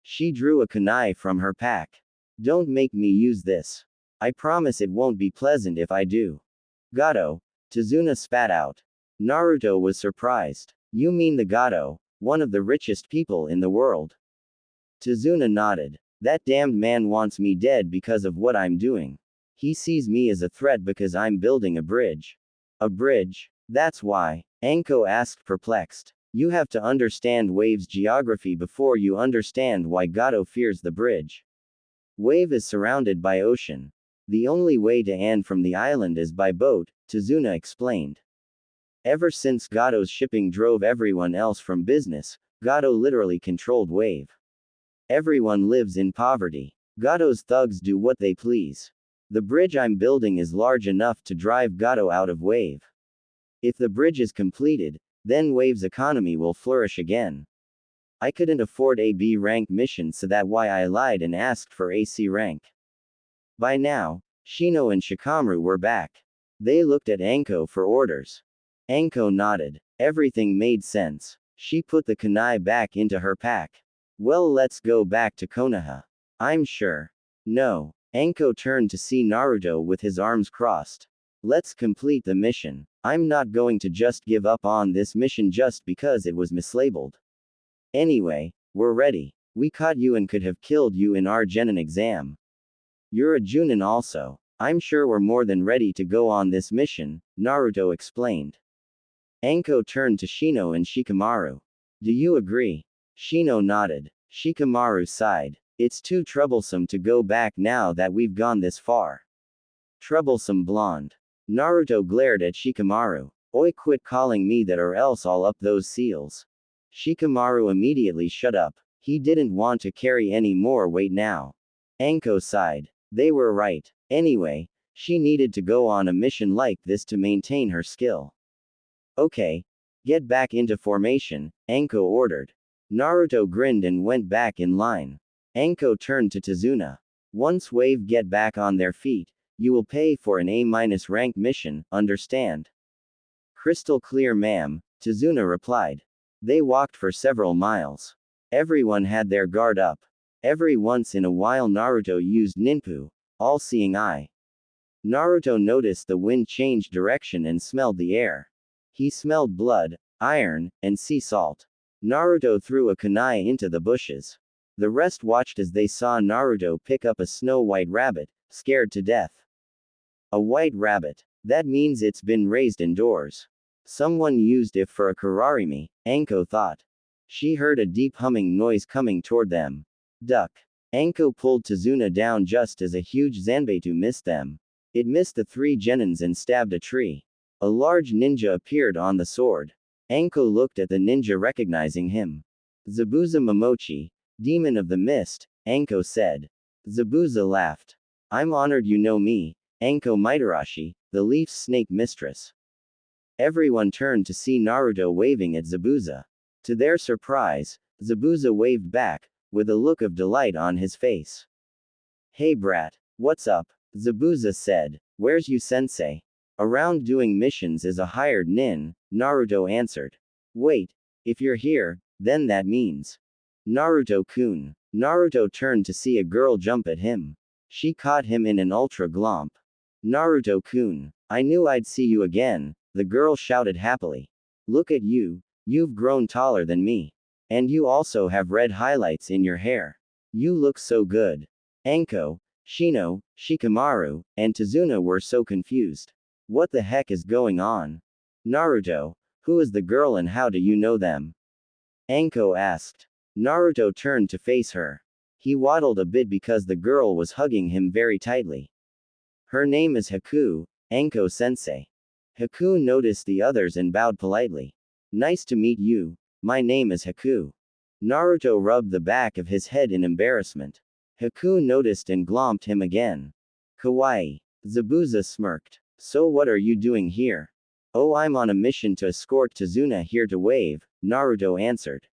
Speaker 1: She drew a kunai from her pack. Don't make me use this. I promise it won't be pleasant if I do. Gato. Tazuna spat out. Naruto was surprised. You mean the Gato, one of the richest people in the world? Tazuna nodded. That damned man wants me dead because of what I'm doing. He sees me as a threat because I'm building a bridge. A bridge? That's why? Anko asked, perplexed. You have to understand Wave's geography before you understand why Gato fears the bridge. Wave is surrounded by ocean. The only way to end from the island is by boat, Tazuna explained. Ever since Gato's shipping drove everyone else from business, Gato literally controlled Wave. Everyone lives in poverty. Gato's thugs do what they please. The bridge I'm building is large enough to drive Gato out of Wave. If the bridge is completed, then Wave's economy will flourish again. I couldn't afford a B rank mission, so that's why I lied and asked for a C rank. By now, Shino and Shikamaru were back. They looked at Anko for orders. Anko nodded. Everything made sense. She put the kunai back into her pack. Well, let's go back to Konoha. I'm sure. No. Anko turned to see Naruto with his arms crossed. Let's complete the mission. I'm not going to just give up on this mission just because it was mislabeled. Anyway, we're ready. We caught you and could have killed you in our Genin exam. You're a Junin also. I'm sure we're more than ready to go on this mission, Naruto explained. Anko turned to Shino and Shikamaru. Do you agree? Shino nodded. Shikamaru sighed. It's too troublesome to go back now that we've gone this far. Troublesome blonde. Naruto glared at Shikamaru. Oi, quit calling me that or else I'll up those seals. Shikamaru immediately shut up. He didn't want to carry any more weight now. Anko sighed. They were right. Anyway, She needed to go on a mission like this to maintain her skill. Okay. Get back into formation, Anko ordered. Naruto grinned and went back in line. Anko turned to Tazuna. Once Wave get back on their feet, you will pay for an A- rank mission, understand? Crystal clear, ma'am, Tazuna replied. They walked for several miles. Everyone had their guard up. Every once in a while Naruto used ninpu, all-seeing eye. Naruto noticed the wind change direction and smelled the air. He smelled blood, iron, and sea salt. Naruto threw a kunai into the bushes. The rest watched as they saw Naruto pick up a snow-white rabbit, scared to death. A white rabbit. That means it's been raised indoors. Someone used it for a kararimi, Anko thought. She heard a deep humming noise coming toward them. Duck. Anko pulled Tazuna down just as a huge zanbeitu missed them. It missed the three genins and stabbed a tree. A large ninja appeared on the sword. Anko looked at the ninja, recognizing him. Zabuza Momochi, demon of the mist, Anko said. Zabuza laughed. I'm honored you know me, Anko Mitarashi, the leaf snake mistress. Everyone turned to see Naruto waving at Zabuza. To their surprise, Zabuza waved back, with a look of delight on his face. Hey brat, what's up? Zabuza said. Where's you sensei? Around doing missions as a hired nin, Naruto answered. Wait, if you're here, then that means. Naruto-kun. Naruto turned to see a girl jump at him. She caught him in an ultra glomp. Naruto-kun. I knew I'd see you again, the girl shouted happily. Look at you, you've grown taller than me. And you also have red highlights in your hair. You look so good. Anko, Shino, Shikamaru, and Tazuna were so confused. What the heck is going on? Naruto, who is the girl and how do you know them? Anko asked. Naruto turned to face her. He waddled a bit because the girl was hugging him very tightly. Her name is Haku, Anko-sensei. Haku noticed the others and bowed politely. Nice to meet you, my name is Haku. Naruto rubbed the back of his head in embarrassment. Haku noticed and glomped him again. Kawaii. Zabuza smirked. So what are you doing here? Oh, I'm on a mission to escort Tazuna here to Wave, Naruto answered.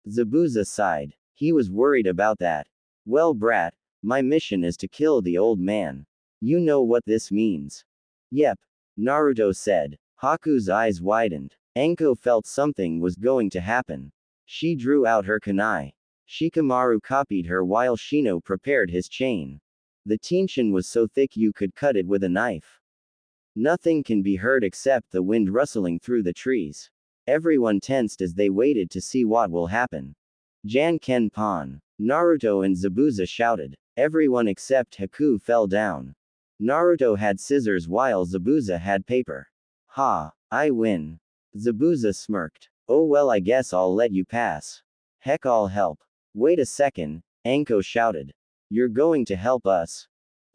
Speaker 1: Zabuza sighed. He was worried about that. Well brat, my mission is to kill the old man. You know what this means. Yep, Naruto said. Haku's eyes widened. Anko felt something was going to happen. She drew out her kunai. Shikamaru copied her while Shino prepared his chain. The tension was so thick you could cut it with a knife. Nothing can be heard except the wind rustling through the trees. Everyone tensed as they waited to see what will happen. Jan-ken Pon. Naruto and Zabuza shouted. Everyone except Haku fell down. Naruto had scissors while Zabuza had paper. Ha, I win. Zabuza smirked. Oh well, I guess I'll let you pass. Heck, I'll help. Wait a second, Anko shouted. You're going to help us?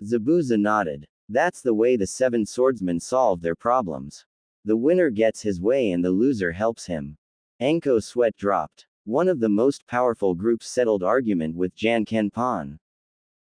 Speaker 1: Zabuza nodded. That's the way the seven swordsmen solve their problems. The winner gets his way and the loser helps him. Anko's sweat dropped. One of the most powerful groups settled argument with Jan-ken Pon.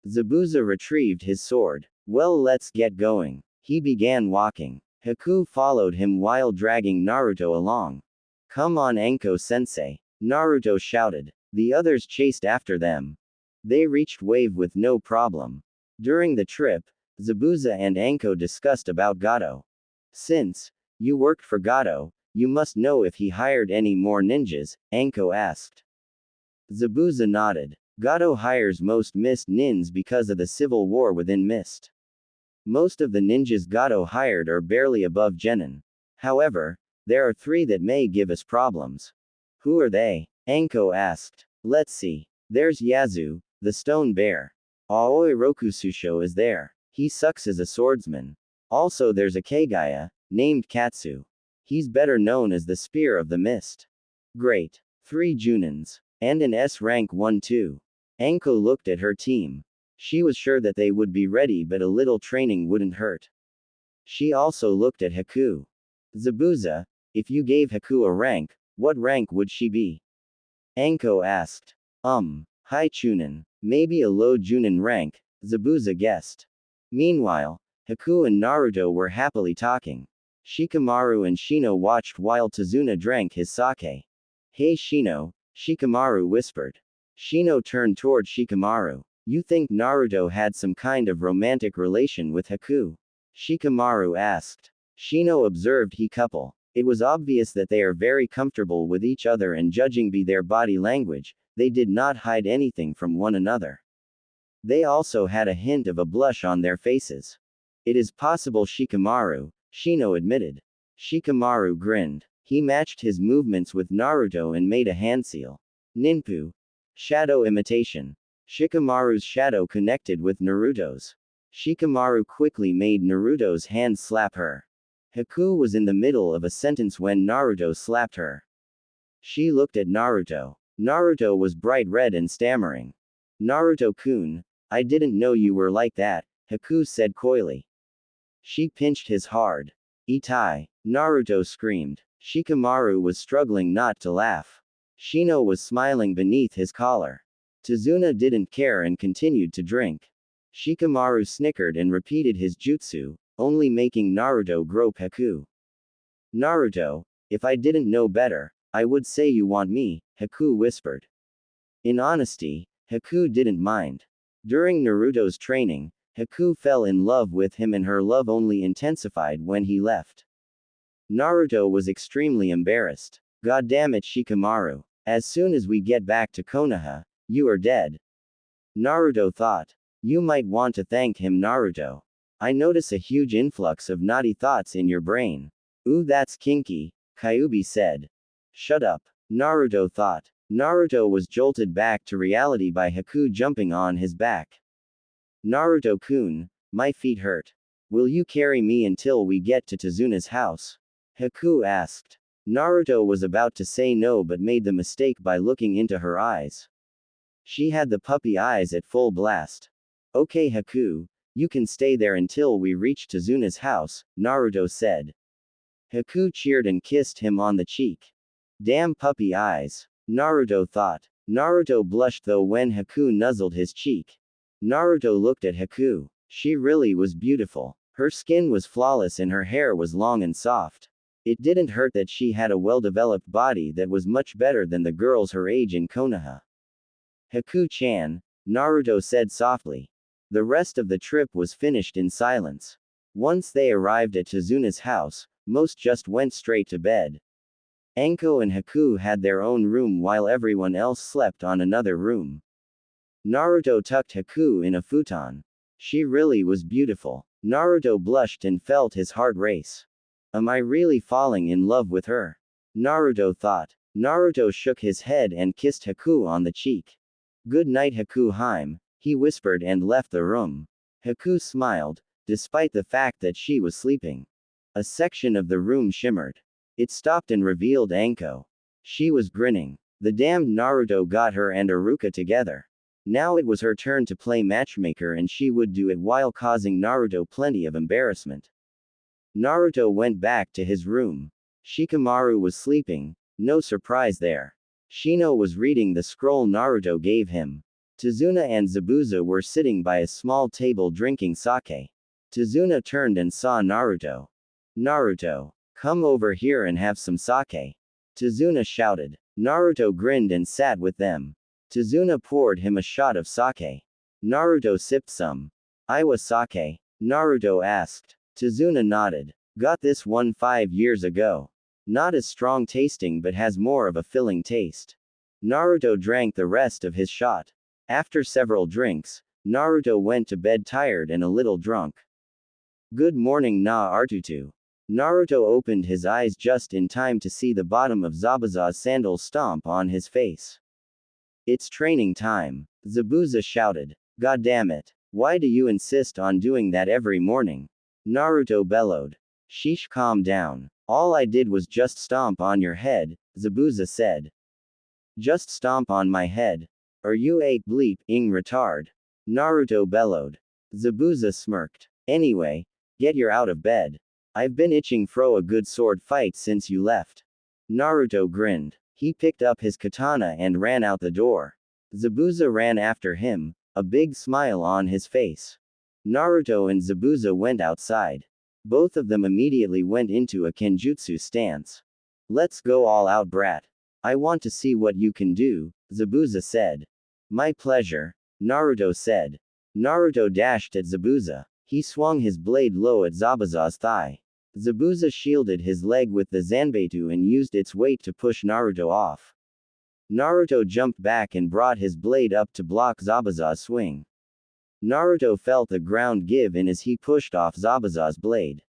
Speaker 1: Zabuza retrieved his sword. Well, let's get going. He began walking. Haku followed him while dragging Naruto along. Come on, Anko-sensei, Naruto shouted. The others chased after them. They reached Wave with no problem. During the trip, Zabuza and Anko discussed about Gato. Since you worked for Gato, you must know if he hired any more ninjas, Anko asked. Zabuza nodded. Gato hires most Mist nins because of the civil war within Mist. Most of the ninjas Gato hired are barely above genin. However, there are 3 that may give us problems. Who are they? Anko asked. Let's see. There's Yazu, the stone bear. Aoi Rokususho is there. He sucks as a swordsman. Also there's a Keggei, named Katsu. He's better known as the Spear of the Mist. Great. 3 Junins. And an S-rank 1 too. Anko looked at her team. She was sure that they would be ready, but a little training wouldn't hurt. She also looked at Haku. Zabuza, if you gave Haku a rank, what rank would she be? Anko asked. High Chunin. Maybe a low Junin rank, Zabuza guessed. Meanwhile, Haku and Naruto were happily talking. Shikamaru and Shino watched while Tazuna drank his sake. Hey Shino, Shikamaru whispered. Shino turned toward Shikamaru. You think Naruto had some kind of romantic relation with Haku? Shikamaru asked. Shino observed he couple. It was obvious that they are very comfortable with each other, and judging by their body language, they did not hide anything from one another. They also had a hint of a blush on their faces. It is possible Shikamaru, Shino admitted. Shikamaru grinned. He matched his movements with Naruto and made a hand seal. Ninpu. Shadow imitation. Shikamaru's shadow connected with Naruto's. Shikamaru quickly made Naruto's hand slap her. Haku was in the middle of a sentence when Naruto slapped her. She looked at Naruto. Naruto was bright red and stammering. Naruto-kun, I didn't know you were like that, Haku said coyly. She pinched his hard. Itai. Naruto screamed. Shikamaru was struggling not to laugh. Shino was smiling beneath his collar. Tazuna didn't care and continued to drink. Shikamaru snickered and repeated his jutsu, only making Naruto grope Haku. Naruto, if I didn't know better, I would say you want me, Haku whispered. In honesty, Haku didn't mind. During Naruto's training, Haku fell in love with him, and her love only intensified when he left. Naruto was extremely embarrassed. God damn it, Shikamaru. As soon as we get back to Konoha, you are dead. Naruto thought. You might want to thank him, Naruto. I notice a huge influx of naughty thoughts in your brain. Ooh, that's kinky, Kyuubi said. Shut up, Naruto thought. Naruto was jolted back to reality by Haku jumping on his back. Naruto-kun, my feet hurt. Will you carry me until we get to Tazuna's house? Haku asked. Naruto was about to say no but made the mistake by looking into her eyes. She had the puppy eyes at full blast. Okay Haku, you can stay there until we reach Tazuna's house, Naruto said. Haku cheered and kissed him on the cheek. Damn puppy eyes, Naruto thought. Naruto blushed though when Haku nuzzled his cheek. Naruto looked at Haku. She really was beautiful. Her skin was flawless and her hair was long and soft. It didn't hurt that she had a well-developed body that was much better than the girls her age in Konoha. Haku-chan, Naruto said softly. The rest of the trip was finished in silence. Once they arrived at Tazuna's house, most just went straight to bed. Anko and Haku had their own room while everyone else slept on another room. Naruto tucked Haku in a futon. She really was beautiful. Naruto blushed and felt his heart race. Am I really falling in love with her? Naruto thought. Naruto shook his head and kissed Haku on the cheek. Good night Haku-hime, he whispered and left the room. Haku smiled, despite the fact that she was sleeping. A section of the room shimmered. It stopped and revealed Anko. She was grinning. The damned Naruto got her and Iruka together. Now it was her turn to play matchmaker, and she would do it while causing Naruto plenty of embarrassment. Naruto went back to his room. Shikamaru was sleeping, no surprise there. Shino was reading the scroll Naruto gave him. Tazuna and Zabuza were sitting by a small table drinking sake. Tazuna turned and saw Naruto. Naruto, come over here and have some sake. Tazuna shouted. Naruto grinned and sat with them. Tazuna poured him a shot of sake. Naruto sipped some. Iwa sake? Naruto asked. Tazuna nodded. Got this one 5 years ago. Not as strong tasting but has more of a filling taste. Naruto drank the rest of his shot. After several drinks, Naruto went to bed tired and a little drunk. Good morning na Artutu. Naruto opened his eyes just in time to see the bottom of Zabuza's sandal stomp on his face. It's training time, Zabuza shouted. God damn it. Why do you insist on doing that every morning? Naruto bellowed. Sheesh, calm down. All I did was just stomp on your head, Zabuza said. Just stomp on my head? Are you a bleep-ing retard? Naruto bellowed. Zabuza smirked. Anyway, get your out of bed. I've been itching for a good sword fight since you left. Naruto grinned. He picked up his katana and ran out the door. Zabuza ran after him, a big smile on his face. Naruto and Zabuza went outside. Both of them immediately went into a kenjutsu stance. Let's go all out, brat. I want to see what you can do, Zabuza said. My pleasure, Naruto said. Naruto dashed at Zabuza. He swung his blade low at Zabuza's thigh. Zabuza shielded his leg with the Zanbeitu and used its weight to push Naruto off. Naruto jumped back and brought his blade up to block Zabuza's swing. Naruto felt the ground give in as he pushed off Zabuza's blade.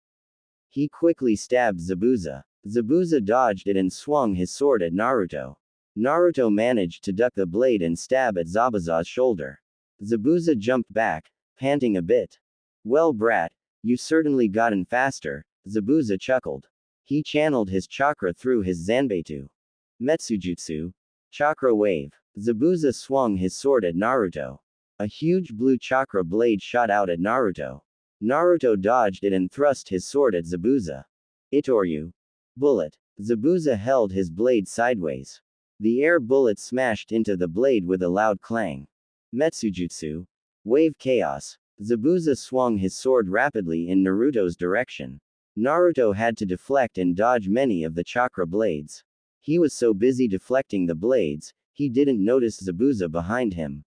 Speaker 1: He quickly stabbed Zabuza. Zabuza dodged it and swung his sword at Naruto. Naruto managed to duck the blade and stab at Zabuza's shoulder. Zabuza jumped back, panting a bit. Well, brat, you certainly gotten faster, Zabuza chuckled. He channeled his chakra through his Zanbeitu. Metsujutsu. Chakra wave. Zabuza swung his sword at Naruto. A huge blue chakra blade shot out at Naruto. Naruto dodged it and thrust his sword at Zabuza. Itoryu. Bullet. Zabuza held his blade sideways. The air bullet smashed into the blade with a loud clang. Metsujutsu. Wave chaos. Zabuza swung his sword rapidly in Naruto's direction. Naruto had to deflect and dodge many of the chakra blades. He was so busy deflecting the blades, he didn't notice Zabuza behind him.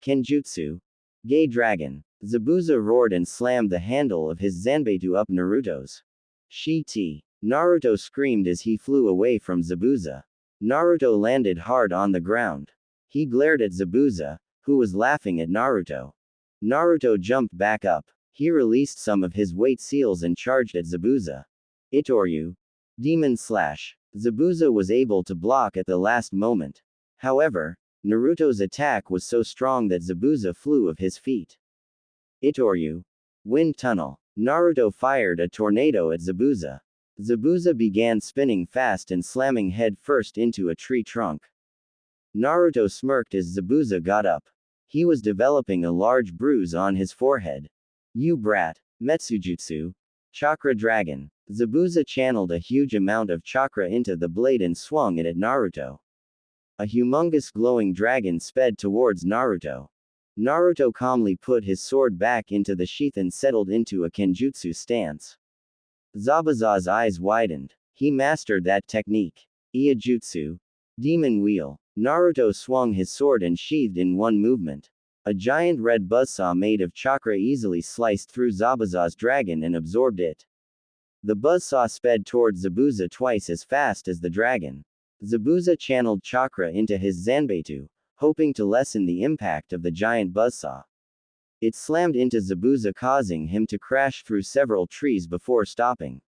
Speaker 1: Kenjutsu. Gay Dragon. Zabuza roared and slammed the handle of his Zanbeitu up Naruto's. Shi-T. Naruto screamed as he flew away from Zabuza. Naruto landed hard on the ground. He glared at Zabuza, who was laughing at Naruto. Naruto jumped back up. He released some of his weight seals and charged at Zabuza. Itoryu. Demon Slash. Zabuza was able to block at the last moment. However, Naruto's attack was so strong that Zabuza flew off his feet. Itoryu. Wind Tunnel. Naruto fired a tornado at Zabuza. Zabuza began spinning fast and slamming head first into a tree trunk. Naruto smirked as Zabuza got up. He was developing a large bruise on his forehead. You brat. Metsujutsu. Chakra Dragon. Zabuza channeled a huge amount of chakra into the blade and swung it at Naruto. A humongous glowing dragon sped towards Naruto. Naruto calmly put his sword back into the sheath and settled into a kenjutsu stance. Zabuza's eyes widened. He mastered that technique. Iijutsu. Demon Wheel. Naruto swung his sword and sheathed in one movement. A giant red buzzsaw made of chakra easily sliced through Zabuza's dragon and absorbed it. The buzzsaw sped towards Zabuza twice as fast as the dragon. Zabuza channeled chakra into his Zanbeitu, hoping to lessen the impact of the giant buzzsaw. It slammed into Zabuza, causing him to crash through several trees before stopping.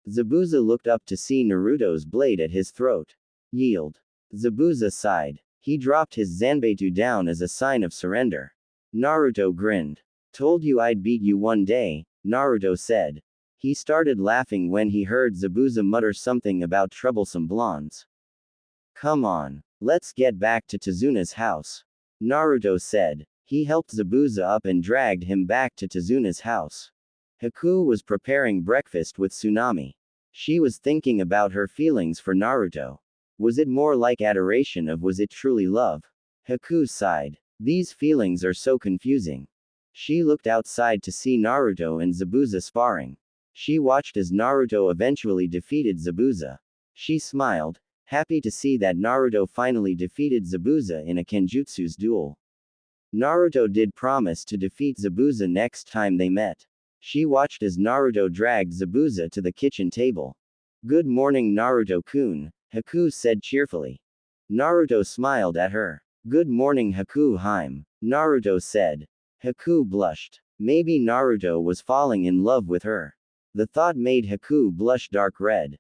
Speaker 1: Zabuza looked up to see Naruto's blade at his throat. Yield. Zabuza sighed. He dropped his Zanbeitu down as a sign of surrender. Naruto grinned. Told you I'd beat you one day, Naruto said. He started laughing when he heard Zabuza mutter something about troublesome blondes. Come on, let's get back to Tazuna's house, Naruto said. He helped Zabuza up and dragged him back to Tazuna's house. Haku was preparing breakfast with Tsunami. She was thinking about her feelings for Naruto. Was it more like adoration, or was it truly love? Haku sighed. These feelings are so confusing. She looked outside to see Naruto and Zabuza sparring. She watched as Naruto eventually defeated Zabuza. She smiled, happy to see that Naruto finally defeated Zabuza in a kenjutsu's duel. Naruto did promise to defeat Zabuza next time they met. She watched as Naruto dragged Zabuza to the kitchen table. Good morning, Naruto-kun, Haku said cheerfully. Naruto smiled at her. Good morning, Haku-hime, Naruto said. Haku blushed. Maybe Naruto was falling in love with her. The thought made Haku blush dark red.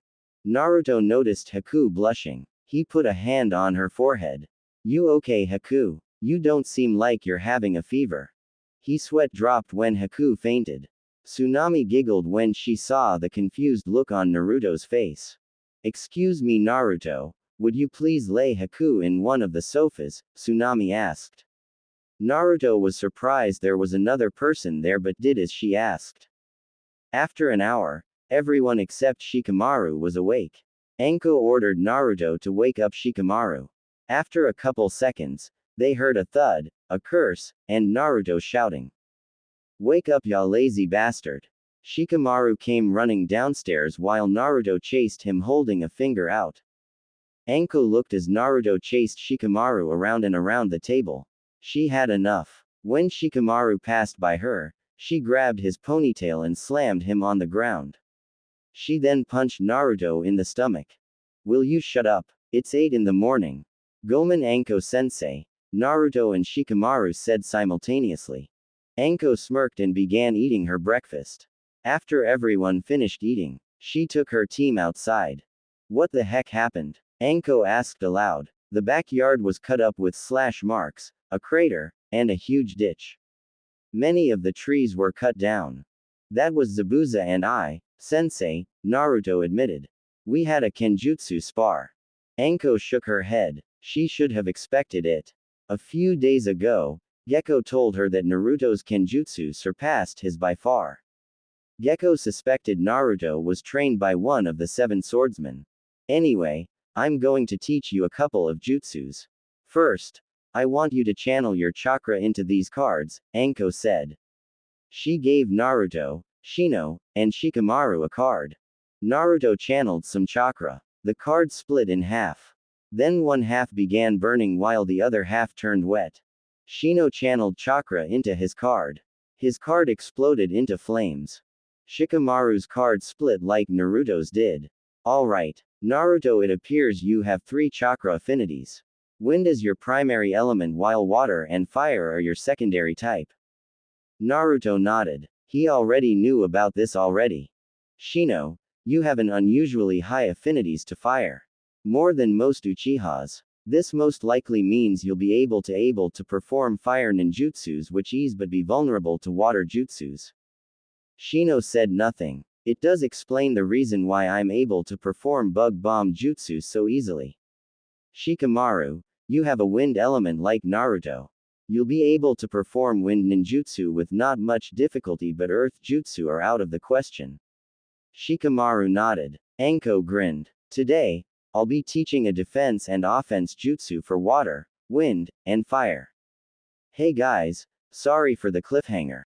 Speaker 1: Naruto noticed Haku blushing. He put a hand on her forehead. You okay, Haku? You don't seem like you're having a fever. His sweat dropped when Haku fainted. Tsunami giggled when she saw the confused look on Naruto's face. Excuse me, Naruto, would you please lay Haku in one of the sofas? Tsunami asked. Naruto was surprised there was another person there but did as she asked. After an hour, everyone except Shikamaru was awake. Anko ordered Naruto to wake up Shikamaru. After a couple seconds, they heard a thud, a curse, and Naruto shouting. Wake up, ya lazy bastard. Shikamaru came running downstairs while Naruto chased him holding a finger out. Anko looked as Naruto chased Shikamaru around and around the table. She had enough. When Shikamaru passed by her, she grabbed his ponytail and slammed him on the ground. She then punched Naruto in the stomach. Will you shut up? It's 8 in the morning. Gomen Anko-sensei, Naruto and Shikamaru said simultaneously. Anko smirked and began eating her breakfast. After everyone finished eating, she took her team outside. What the heck happened? Anko asked aloud. The backyard was cut up with slash marks, a crater, and a huge ditch. Many of the trees were cut down. That was Zabuza and I, sensei, Naruto admitted. We had a kenjutsu spar. Anko shook her head. She should have expected it. A few days ago, Gekko told her that Naruto's kenjutsu surpassed his by far. Gekko suspected Naruto was trained by one of the 7 swordsmen. Anyway, I'm going to teach you a couple of jutsus. First, I want you to channel your chakra into these cards, Anko said. She gave Naruto, Shino, and Shikamaru a card. Naruto channeled some chakra. The card split in half. Then one half began burning while the other half turned wet. Shino channeled chakra into his card. His card exploded into flames. Shikamaru's card split like Naruto's did. Alright, Naruto, it appears you have 3 chakra affinities. Wind is your primary element while water and fire are your secondary type. Naruto nodded. He already knew about this already. Shino, you have an unusually high affinities to fire. More than most Uchihas. This most likely means you'll be able to perform fire ninjutsus which ease but be vulnerable to water jutsus. Shino said nothing. It does explain the reason why I'm able to perform bug bomb jutsus so easily. Shikamaru, you have a wind element like Naruto. You'll be able to perform wind ninjutsu with not much difficulty, but earth jutsu are out of the question. Shikamaru nodded. Anko grinned. Today, I'll be teaching a defense and offense jutsu for water, wind, and fire. Hey guys, sorry for the cliffhanger.